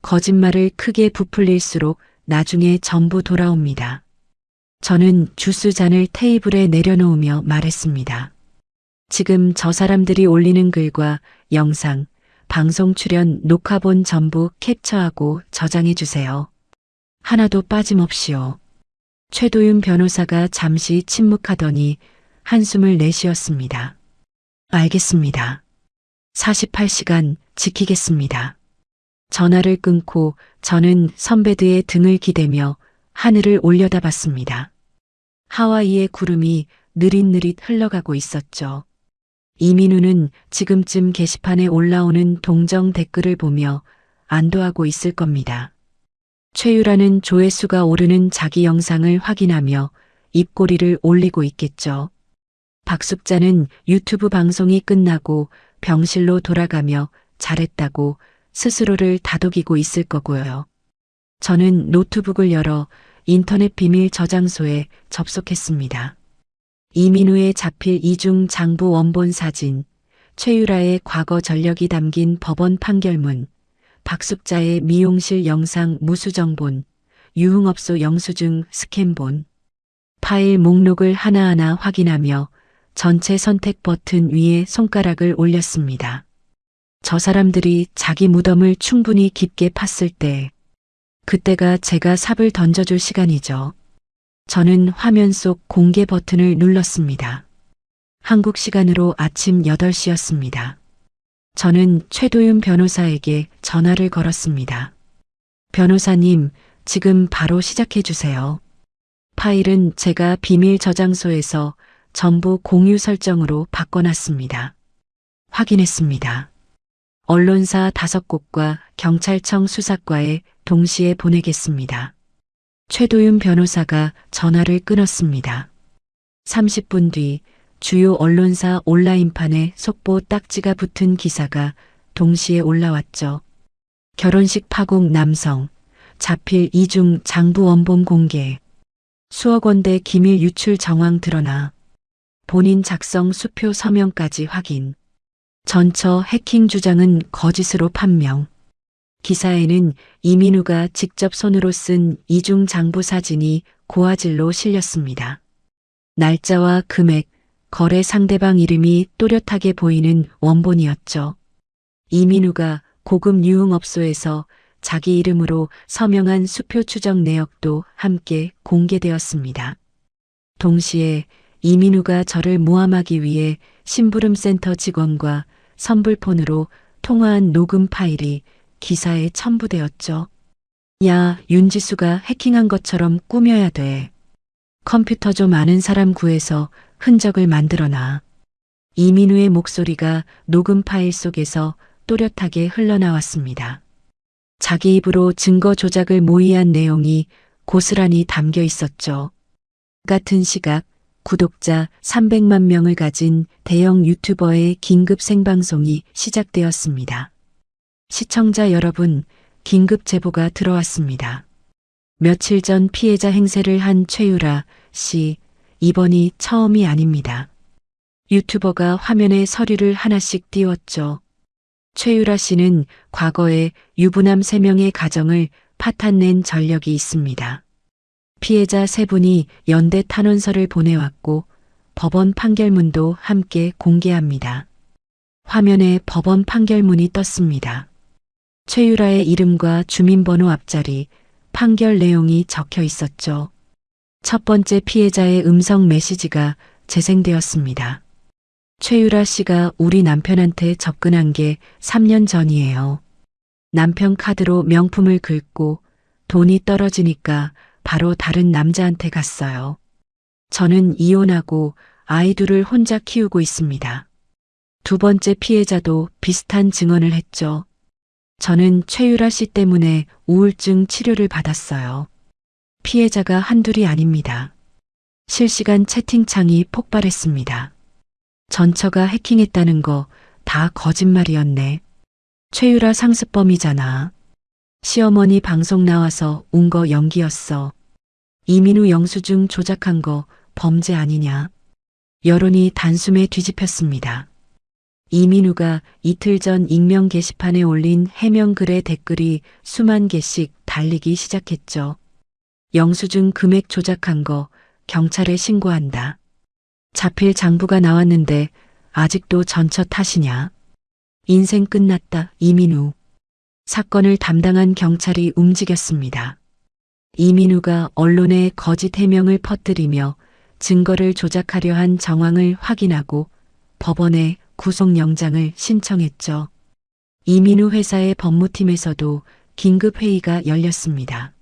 거짓말을 크게 부풀릴수록 나중에 전부 돌아옵니다. 저는 주스 잔을 테이블에 내려놓으며 말했습니다. 지금 저 사람들이 올리는 글과 영상, 방송 출연 녹화본 전부 캡처하고 저장해 주세요. 하나도 빠짐없이요. 최도윤 변호사가 잠시 침묵하더니 한숨을 내쉬었습니다. 알겠습니다. 48시간 지키겠습니다. 전화를 끊고 저는 선베드에 등을 기대며 하늘을 올려다봤습니다. 하와이의 구름이 느릿느릿 흘러가고 있었죠. 이민우는 지금쯤 게시판에 올라오는 동정 댓글을 보며 안도하고 있을 겁니다. 최유라는 조회수가 오르는 자기 영상을 확인하며 입꼬리를 올리고 있겠죠. 박숙자는 유튜브 방송이 끝나고 병실로 돌아가며 잘했다고 스스로를 다독이고 있을 거고요. 저는 노트북을 열어 인터넷 비밀 저장소에 접속했습니다. 이민우의 자필 이중 장부 원본 사진, 최유라의 과거 전력이 담긴 법원 판결문, 박숙자의 미용실 영상 무수정본, 유흥업소 영수증 스캔본, 파일 목록을 하나하나 확인하며 전체 선택 버튼 위에 손가락을 올렸습니다. 저 사람들이 자기 무덤을 충분히 깊게 팠을 때, 그때가 제가 삽을 던져줄 시간이죠. 저는 화면 속 공개 버튼을 눌렀습니다. 한국 시간으로 아침 8시였습니다. 저는 최도윤 변호사에게 전화를 걸었습니다. 변호사님, 지금 바로 시작해 주세요. 파일은 제가 비밀 저장소에서 전부 공유 설정으로 바꿔놨습니다. 확인했습니다. 언론사 5곳과 경찰청 수사과에 동시에 보내겠습니다. 최도윤 변호사가 전화를 끊었습니다. 30분 뒤 주요 언론사 온라인판에 속보 딱지가 붙은 기사가 동시에 올라왔죠. 결혼식 파국 남성, 자필 이중 장부 원본 공개, 수억 원대 기밀 유출 정황 드러나, 본인 작성 수표 서명까지 확인, 전처 해킹 주장은 거짓으로 판명. 기사에는 이민우가 직접 손으로 쓴 이중 장부 사진이 고화질로 실렸습니다. 날짜와 금액, 거래 상대방 이름이 또렷하게 보이는 원본이었죠. 이민우가 고급 유흥업소에서 자기 이름으로 서명한 수표 추적 내역도 함께 공개되었습니다. 동시에 이민우가 저를 모함하기 위해 심부름센터 직원과 선불폰으로 통화한 녹음 파일이 기사에 첨부되었죠. 야, 윤지수가 해킹한 것처럼 꾸며야 돼. 컴퓨터 좀 아는 사람 구해서 흔적을 만들어놔. 이민우의 목소리가 녹음 파일 속에서 또렷하게 흘러나왔습니다. 자기 입으로 증거 조작을 모의한 내용이 고스란히 담겨 있었죠. 같은 시각 구독자 300만 명을 가진 대형 유튜버의 긴급 생방송이 시작되었습니다. 시청자 여러분, 긴급 제보가 들어왔습니다. 며칠 전 피해자 행세를 한 최유라 씨, 이번이 처음이 아닙니다. 유튜버가 화면에 서류를 하나씩 띄웠죠. 최유라 씨는 과거에 유부남 3명의 가정을 파탄낸 전력이 있습니다. 피해자 3분이 연대 탄원서를 보내왔고 법원 판결문도 함께 공개합니다. 화면에 법원 판결문이 떴습니다. 최유라의 이름과 주민번호 앞자리, 판결 내용이 적혀 있었죠. 첫 번째 피해자의 음성 메시지가 재생되었습니다. 최유라 씨가 우리 남편한테 접근한 게 3년 전이에요. 남편 카드로 명품을 긁고 돈이 떨어지니까 바로 다른 남자한테 갔어요. 저는 이혼하고 아이 둘을 혼자 키우고 있습니다. 두 번째 피해자도 비슷한 증언을 했죠. 저는 최유라 씨 때문에 우울증 치료를 받았어요. 피해자가 한둘이 아닙니다. 실시간 채팅창이 폭발했습니다. 전처가 해킹했다는 거 다 거짓말이었네. 최유라 상습범이잖아. 시어머니 방송 나와서 운 거 연기였어. 이민우 영수증 조작한 거 범죄 아니냐. 여론이 단숨에 뒤집혔습니다. 이민우가 이틀 전 익명 게시판에 올린 해명글의 댓글이 수만 개씩 달리기 시작했죠. 영수증 금액 조작한 거 경찰에 신고한다. 자필 장부가 나왔는데 아직도 전처 탓이냐. 인생 끝났다, 이민우. 사건을 담당한 경찰이 움직였습니다. 이민우가 언론에 거짓 해명을 퍼뜨리며 증거를 조작하려 한 정황을 확인하고 법원에 구속영장을 신청했죠. 이민우 회사의 법무팀에서도 긴급회의가 열렸습니다.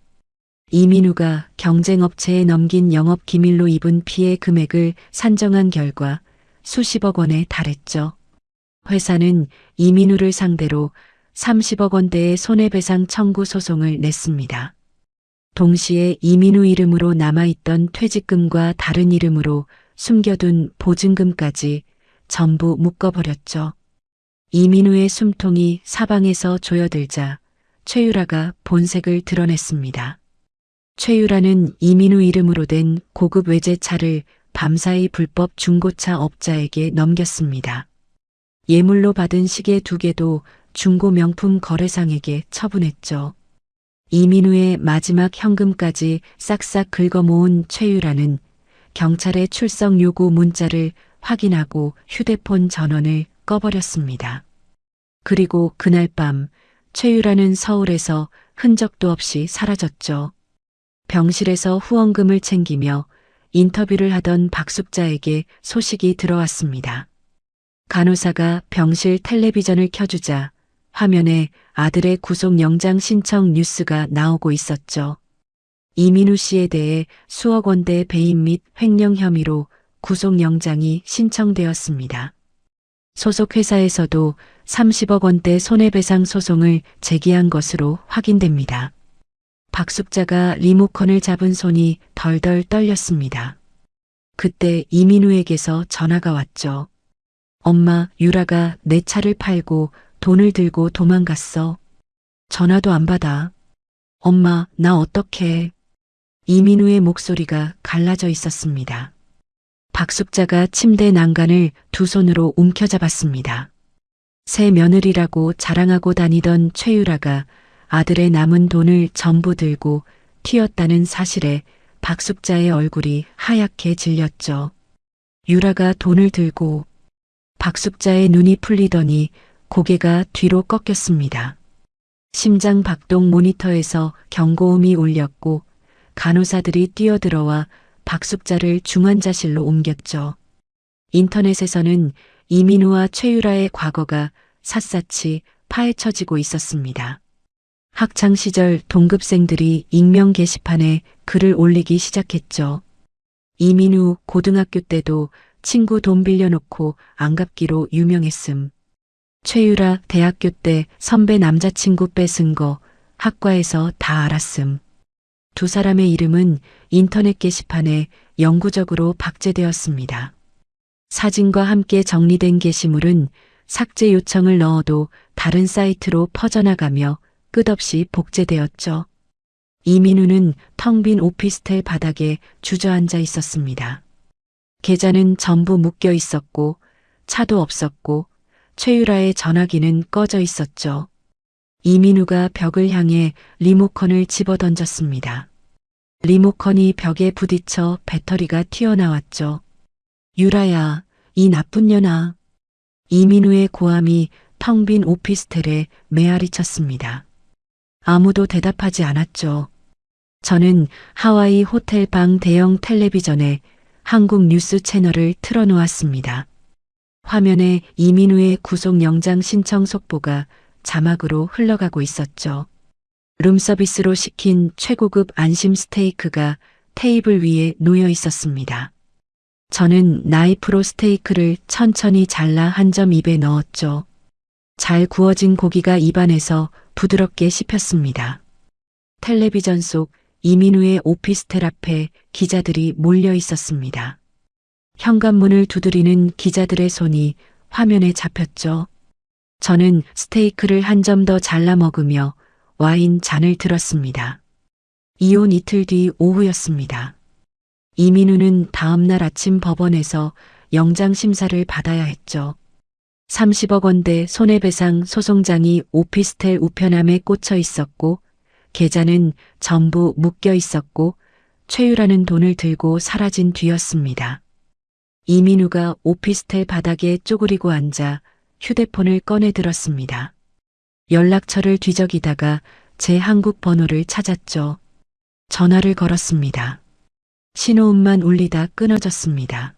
이민우가 경쟁업체에 넘긴 영업기밀로 입은 피해 금액을 산정한 결과 수십억 원에 달했죠. 회사는 이민우를 상대로 30억 원대의 손해배상 청구 소송을 냈습니다. 동시에 이민우 이름으로 남아있던 퇴직금과 다른 이름으로 숨겨둔 보증금까지 전부 묶어버렸죠. 이민우의 숨통이 사방에서 조여들자 최유라가 본색을 드러냈습니다. 최유라는 이민우 이름으로 된 고급 외제차를 밤사이 불법 중고차 업자에게 넘겼습니다. 예물로 받은 시계 2개도 중고 명품 거래상에게 처분했죠. 이민우의 마지막 현금까지 싹싹 긁어모은 최유라는 경찰의 출석 요구 문자를 확인하고 휴대폰 전원을 꺼버렸습니다. 그리고 그날 밤 최유라는 서울에서 흔적도 없이 사라졌죠. 병실에서 후원금을 챙기며 인터뷰를 하던 박숙자에게 소식이 들어왔습니다. 간호사가 병실 텔레비전을 켜주자 화면에 아들의 구속영장 신청 뉴스가 나오고 있었죠. 이민우 씨에 대해 수억 원대 배임 및 횡령 혐의로 구속영장이 신청되었습니다. 소속 회사에서도 30억 원대 손해배상 소송을 제기한 것으로 확인됩니다. 박숙자가 리모컨을 잡은 손이 덜덜 떨렸습니다. 그때 이민우에게서 전화가 왔죠. 엄마, 유라가 내 차를 팔고 돈을 들고 도망갔어. 전화도 안 받아. 엄마, 나 어떡해. 이민우의 목소리가 갈라져 있었습니다. 박숙자가 침대 난간을 두 손으로 움켜잡았습니다. 새 며느리라고 자랑하고 다니던 최유라가 아들의 남은 돈을 전부 들고 튀었다는 사실에 박숙자의 얼굴이 하얗게 질렸죠. 유라가 돈을 들고. 박숙자의 눈이 풀리더니 고개가 뒤로 꺾였습니다. 심장 박동 모니터에서 경고음이 울렸고 간호사들이 뛰어들어와 박숙자를 중환자실로 옮겼죠. 인터넷에서는 이민우와 최유라의 과거가 샅샅이 파헤쳐지고 있었습니다. 학창시절 동급생들이 익명 게시판에 글을 올리기 시작했죠. 이민우 고등학교 때도 친구 돈 빌려놓고 안 갚기로 유명했음. 최유라 대학교 때 선배 남자친구 뺏은 거 학과에서 다 알았음. 두 사람의 이름은 인터넷 게시판에 영구적으로 박제되었습니다. 사진과 함께 정리된 게시물은 삭제 요청을 넣어도 다른 사이트로 퍼져나가며 끝없이 복제되었죠. 이민우는 텅 빈 오피스텔 바닥에 주저앉아 있었습니다. 계좌는 전부 묶여 있었고 차도 없었고 최유라의 전화기는 꺼져 있었죠. 이민우가 벽을 향해 리모컨을 집어던졌습니다. 리모컨이 벽에 부딪혀 배터리가 튀어나왔죠. 유라야, 이 나쁜 년아. 이민우의 고함이 텅 빈 오피스텔에 메아리 쳤습니다. 아무도 대답하지 않았죠. 저는 하와이 호텔 방 대형 텔레비전에 한국 뉴스 채널을 틀어놓았습니다. 화면에 이민우의 구속영장 신청 속보가 자막으로 흘러가고 있었죠. 룸서비스로 시킨 최고급 안심 스테이크가 테이블 위에 놓여 있었습니다. 저는 나이프로 스테이크를 천천히 잘라 한 점 입에 넣었죠. 잘 구워진 고기가 입안에서 부드럽게 씹혔습니다. 텔레비전 속 이민우의 오피스텔 앞에 기자들이 몰려 있었습니다. 현관문을 두드리는 기자들의 손이 화면에 잡혔죠. 저는 스테이크를 한 점 더 잘라 먹으며 와인 잔을 들었습니다. 이혼 이틀 뒤 오후였습니다. 이민우는 다음날 아침 법원에서 영장 심사를 받아야 했죠. 30억 원대 손해배상 소송장이 오피스텔 우편함에 꽂혀 있었고 계좌는 전부 묶여 있었고 최유라는 돈을 들고 사라진 뒤였습니다. 이민우가 오피스텔 바닥에 쪼그리고 앉아 휴대폰을 꺼내 들었습니다. 연락처를 뒤적이다가 제 한국 번호를 찾았죠. 전화를 걸었습니다. 신호음만 울리다 끊어졌습니다.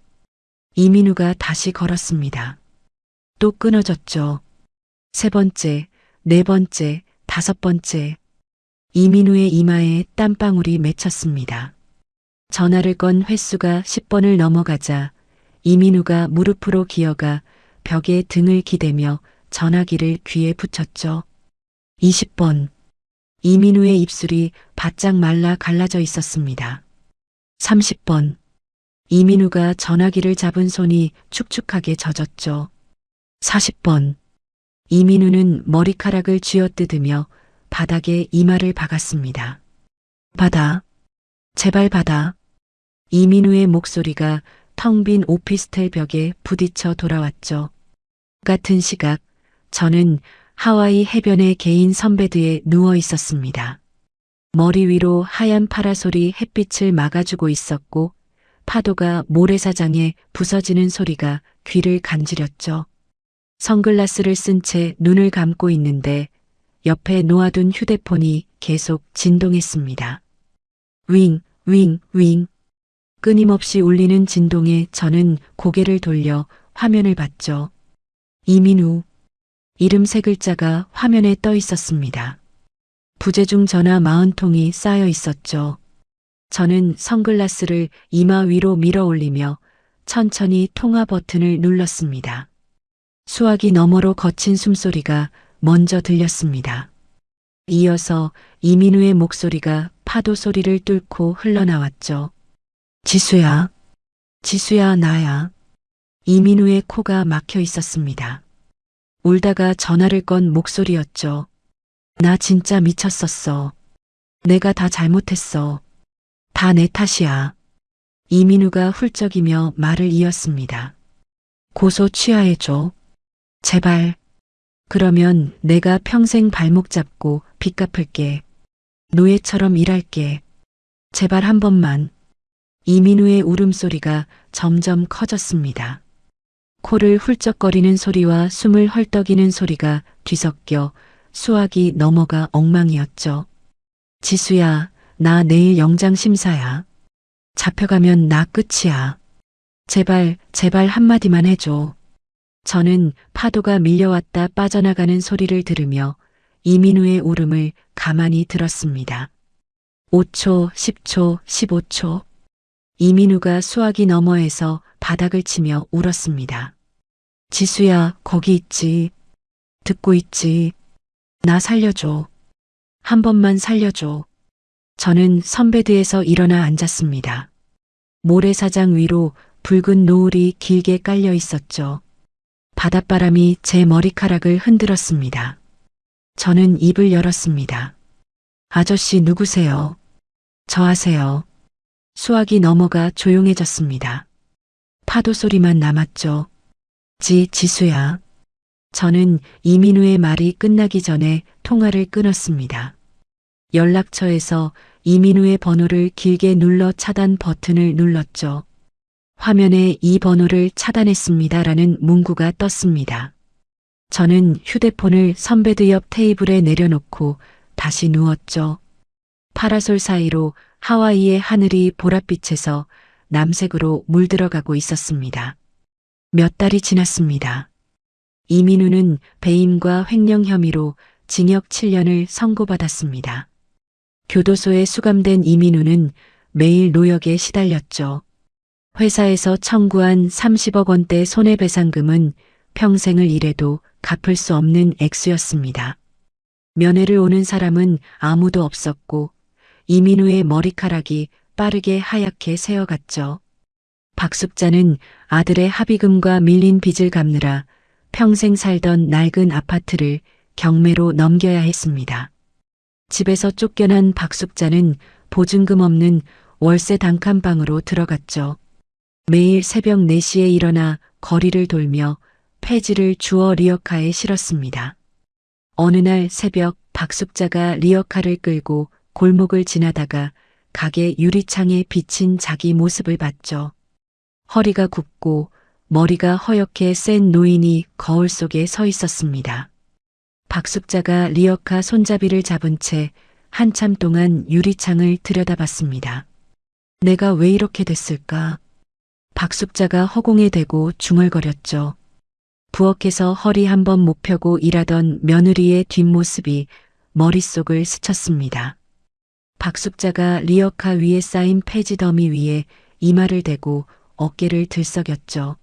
이민우가 다시 걸었습니다. 또 끊어졌죠. 세 번째, 네 번째, 다섯 번째. 이민우의 이마에 땀방울이 맺혔습니다. 전화를 건 횟수가 10번을 넘어가자 이민우가 무릎으로 기어가 벽에 등을 기대며 전화기를 귀에 붙였죠. 20번. 이민우의 입술이 바짝 말라 갈라져 있었습니다. 30번. 이민우가 전화기를 잡은 손이 축축하게 젖었죠. 40번. 이민우는 머리카락을 쥐어뜯으며 바닥에 이마를 박았습니다. 받아. 제발 받아. 이민우의 목소리가 텅 빈 오피스텔 벽에 부딪혀 돌아왔죠. 같은 시각 저는 하와이 해변의 개인 선베드에 누워 있었습니다. 머리 위로 하얀 파라솔이 햇빛을 막아주고 있었고 파도가 모래사장에 부서지는 소리가 귀를 간지렸죠. 선글라스를 쓴 채 눈을 감고 있는데 옆에 놓아둔 휴대폰이 계속 진동했습니다. 윙, 윙, 윙. 끊임없이 울리는 진동에 저는 고개를 돌려 화면을 봤죠. 이민우. 이름 세 글자가 화면에 떠 있었습니다. 부재중 전화 40통이 쌓여 있었죠. 저는 선글라스를 이마 위로 밀어 올리며 천천히 통화 버튼을 눌렀습니다. 수화기 너머로 거친 숨소리가 먼저 들렸습니다. 이어서 이민우의 목소리가 파도 소리를 뚫고 흘러나왔죠. 지수야. 지수야, 나야. 이민우의 코가 막혀 있었습니다. 울다가 전화를 건 목소리였죠. 나 진짜 미쳤었어. 내가 다 잘못했어. 다 내 탓이야. 이민우가 훌쩍이며 말을 이었습니다. 고소 취하해줘. 제발. 그러면 내가 평생 발목 잡고 빚 갚을게. 노예처럼 일할게. 제발 한 번만. 이민우의 울음소리가 점점 커졌습니다. 코를 훌쩍거리는 소리와 숨을 헐떡이는 소리가 뒤섞여 수화기 넘어가 엉망이었죠. 지수야, 나 내일 영장 심사야. 잡혀가면 나 끝이야. 제발, 제발 한마디만 해줘. 저는 파도가 밀려왔다 빠져나가는 소리를 들으며 이민우의 울음을 가만히 들었습니다. 5초, 10초, 15초. 이민우가 수화기 너머에서 바닥을 치며 울었습니다. 지수야, 거기 있지. 듣고 있지. 나 살려줘. 한 번만 살려줘. 저는 선베드에서 일어나 앉았습니다. 모래사장 위로 붉은 노을이 길게 깔려 있었죠. 바닷바람이 제 머리카락을 흔들었습니다. 저는 입을 열었습니다. 아저씨 누구세요? 저 아세요? 수화기 너머가 조용해졌습니다. 파도 소리만 남았죠. 지수야. 저는 이민우의 말이 끝나기 전에 통화를 끊었습니다. 연락처에서 이민우의 번호를 길게 눌러 차단 버튼을 눌렀죠. 화면에 이 번호를 차단했습니다라는 문구가 떴습니다. 저는 휴대폰을 선베드 옆 테이블에 내려놓고 다시 누웠죠. 파라솔 사이로 하와이의 하늘이 보랏빛에서 남색으로 물들어가고 있었습니다. 몇 달이 지났습니다. 이민우는 배임과 횡령 혐의로 징역 7년을 선고받았습니다. 교도소에 수감된 이민우는 매일 노역에 시달렸죠. 회사에서 청구한 30억 원대 손해배상금은 평생을 일해도 갚을 수 없는 액수였습니다. 면회를 오는 사람은 아무도 없었고 이민우의 머리카락이 빠르게 하얗게 새어갔죠. 박숙자는 아들의 합의금과 밀린 빚을 갚느라 평생 살던 낡은 아파트를 경매로 넘겨야 했습니다. 집에서 쫓겨난 박숙자는 보증금 없는 월세 단칸방으로 들어갔죠. 매일 새벽 4시에 일어나 거리를 돌며 폐지를 주워 리어카에 실었습니다. 어느 날 새벽 박숙자가 리어카를 끌고 골목을 지나다가 가게 유리창에 비친 자기 모습을 봤죠. 허리가 굽고 머리가 허옇게 센 노인이 거울 속에 서 있었습니다. 박숙자가 리어카 손잡이를 잡은 채 한참 동안 유리창을 들여다봤습니다. 내가 왜 이렇게 됐을까? 박숙자가 허공에 대고 중얼거렸죠. 부엌에서 허리 한번 못 펴고 일하던 며느리의 뒷모습이 머릿속을 스쳤습니다. 박숙자가 리어카 위에 쌓인 폐지 더미 위에 이마를 대고 어깨를 들썩였죠.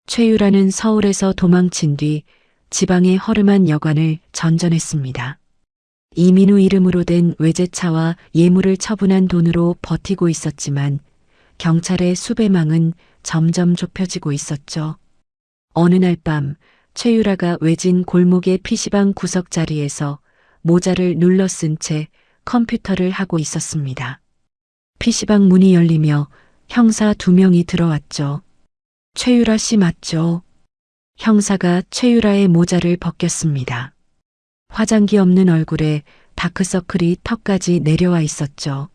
최유라는 서울에서 도망친 뒤 지방의 허름한 여관을 전전했습니다. 이민우 이름으로 된 외제차와 예물을 처분한 돈으로 버티고 있었지만 경찰의 수배망은 점점 좁혀지고 있었죠. 어느 날 밤 최유라가 외진 골목의 PC방 구석 자리에서 모자를 눌러 쓴 채 컴퓨터를 하고 있었습니다. PC방 문이 열리며 형사 2명이 들어왔죠. 최유라 씨 맞죠? 형사가 최유라의 모자를 벗겼습니다. 화장기 없는 얼굴에 다크서클이 턱까지 내려와 있었죠.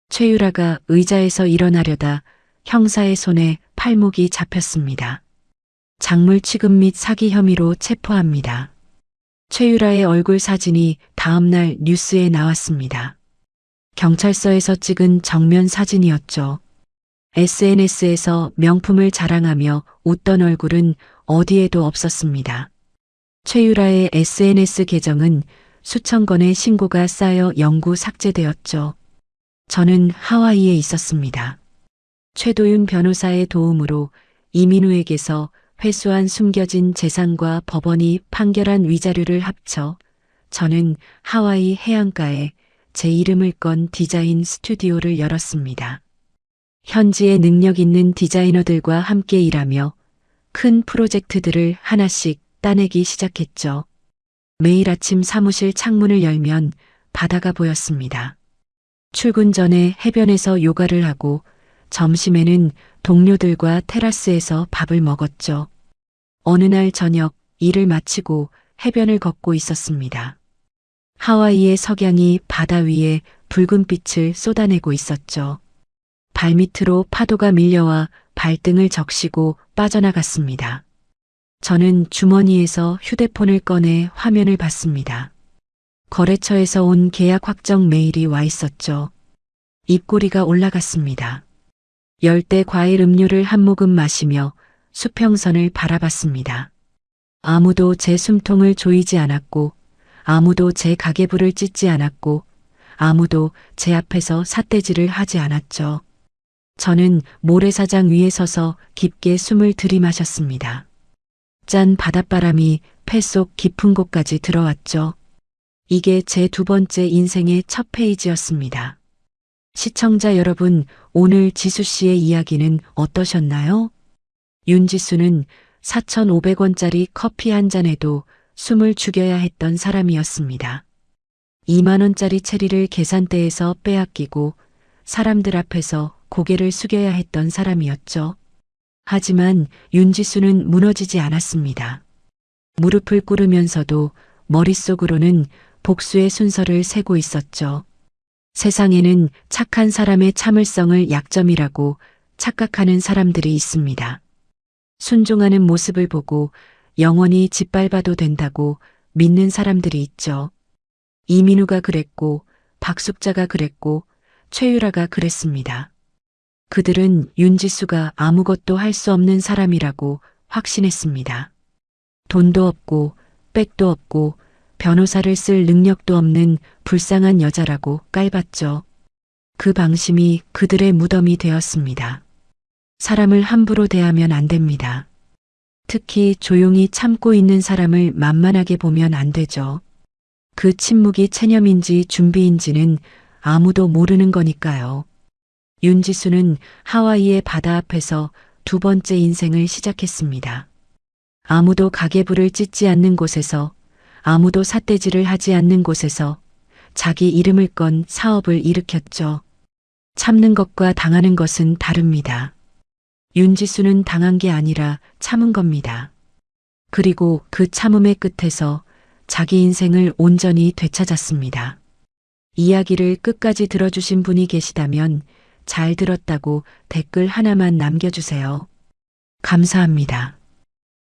최유라가 의자에서 일어나려다 형사의 손에 팔목이 잡혔습니다. 작물 취급 및 사기 혐의로 체포합니다. 최유라의 얼굴 사진이 다음날 뉴스에 나왔습니다. 경찰서에서 찍은 정면 사진이었죠. SNS에서 명품을 자랑하며 웃던 얼굴은 어디에도 없었습니다. 최유라의 SNS 계정은 수천 건의 신고가 쌓여 영구 삭제되었죠. 저는 하와이에 있었습니다. 최도윤 변호사의 도움으로 이민우에게서 회수한 숨겨진 재산과 법원이 판결한 위자료를 합쳐 저는 하와이 해안가에 제 이름을 건 디자인 스튜디오를 열었습니다. 현지의 능력 있는 디자이너들과 함께 일하며 큰 프로젝트들을 하나씩 따내기 시작했죠. 매일 아침 사무실 창문을 열면 바다가 보였습니다. 출근 전에 해변에서 요가를 하고 점심에는 동료들과 테라스에서 밥을 먹었죠. 어느 날 저녁 일을 마치고 해변을 걷고 있었습니다. 하와이의 석양이 바다 위에 붉은 빛을 쏟아내고 있었죠. 발밑으로 파도가 밀려와 발등을 적시고 빠져나갔습니다. 저는 주머니에서 휴대폰을 꺼내 화면을 봤습니다. 거래처에서 온 계약 확정 메일이 와 있었죠. 입꼬리가 올라갔습니다. 열대 과일 음료를 한 모금 마시며 수평선을 바라봤습니다. 아무도 제 숨통을 조이지 않았고 아무도 제 가계부를 찢지 않았고 아무도 제 앞에서 삿대질을 하지 않았죠. 저는 모래사장 위에 서서 깊게 숨을 들이마셨습니다. 짠 바닷바람이 폐 속 깊은 곳까지 들어왔죠. 이게 제 2번째 인생의 첫 페이지였습니다. 시청자 여러분, 오늘 지수 씨의 이야기는 어떠셨나요? 윤지수는 4,500원짜리 커피 한 잔에도 숨을 죽여야 했던 사람이었습니다. 2만 원짜리 체리를 계산대에서 빼앗기고 사람들 앞에서 고개를 숙여야 했던 사람이었죠. 하지만 윤지수는 무너지지 않았습니다. 무릎을 꿇으면서도 머릿속으로는 복수의 순서를 세고 있었죠. 세상에는 착한 사람의 참을성을 약점이라고 착각하는 사람들이 있습니다. 순종하는 모습을 보고 영원히 짓밟아도 된다고 믿는 사람들이 있죠. 이민우가 그랬고 박숙자가 그랬고 최유라가 그랬습니다. 그들은 윤지수가 아무것도 할 수 없는 사람이라고 확신했습니다. 돈도 없고 백도 없고 변호사를 쓸 능력도 없는 불쌍한 여자라고 깔봤죠. 그 방심이 그들의 무덤이 되었습니다. 사람을 함부로 대하면 안 됩니다. 특히 조용히 참고 있는 사람을 만만하게 보면 안 되죠. 그 침묵이 체념인지 준비인지는 아무도 모르는 거니까요. 윤지수는 하와이의 바다 앞에서 두 번째 인생을 시작했습니다. 아무도 가계부를 찢지 않는 곳에서, 아무도 삿대질을 하지 않는 곳에서 자기 이름을 건 사업을 일으켰죠. 참는 것과 당하는 것은 다릅니다. 윤지수는 당한 게 아니라 참은 겁니다. 그리고 그 참음의 끝에서 자기 인생을 온전히 되찾았습니다. 이야기를 끝까지 들어주신 분이 계시다면 잘 들었다고 댓글 하나만 남겨주세요. 감사합니다.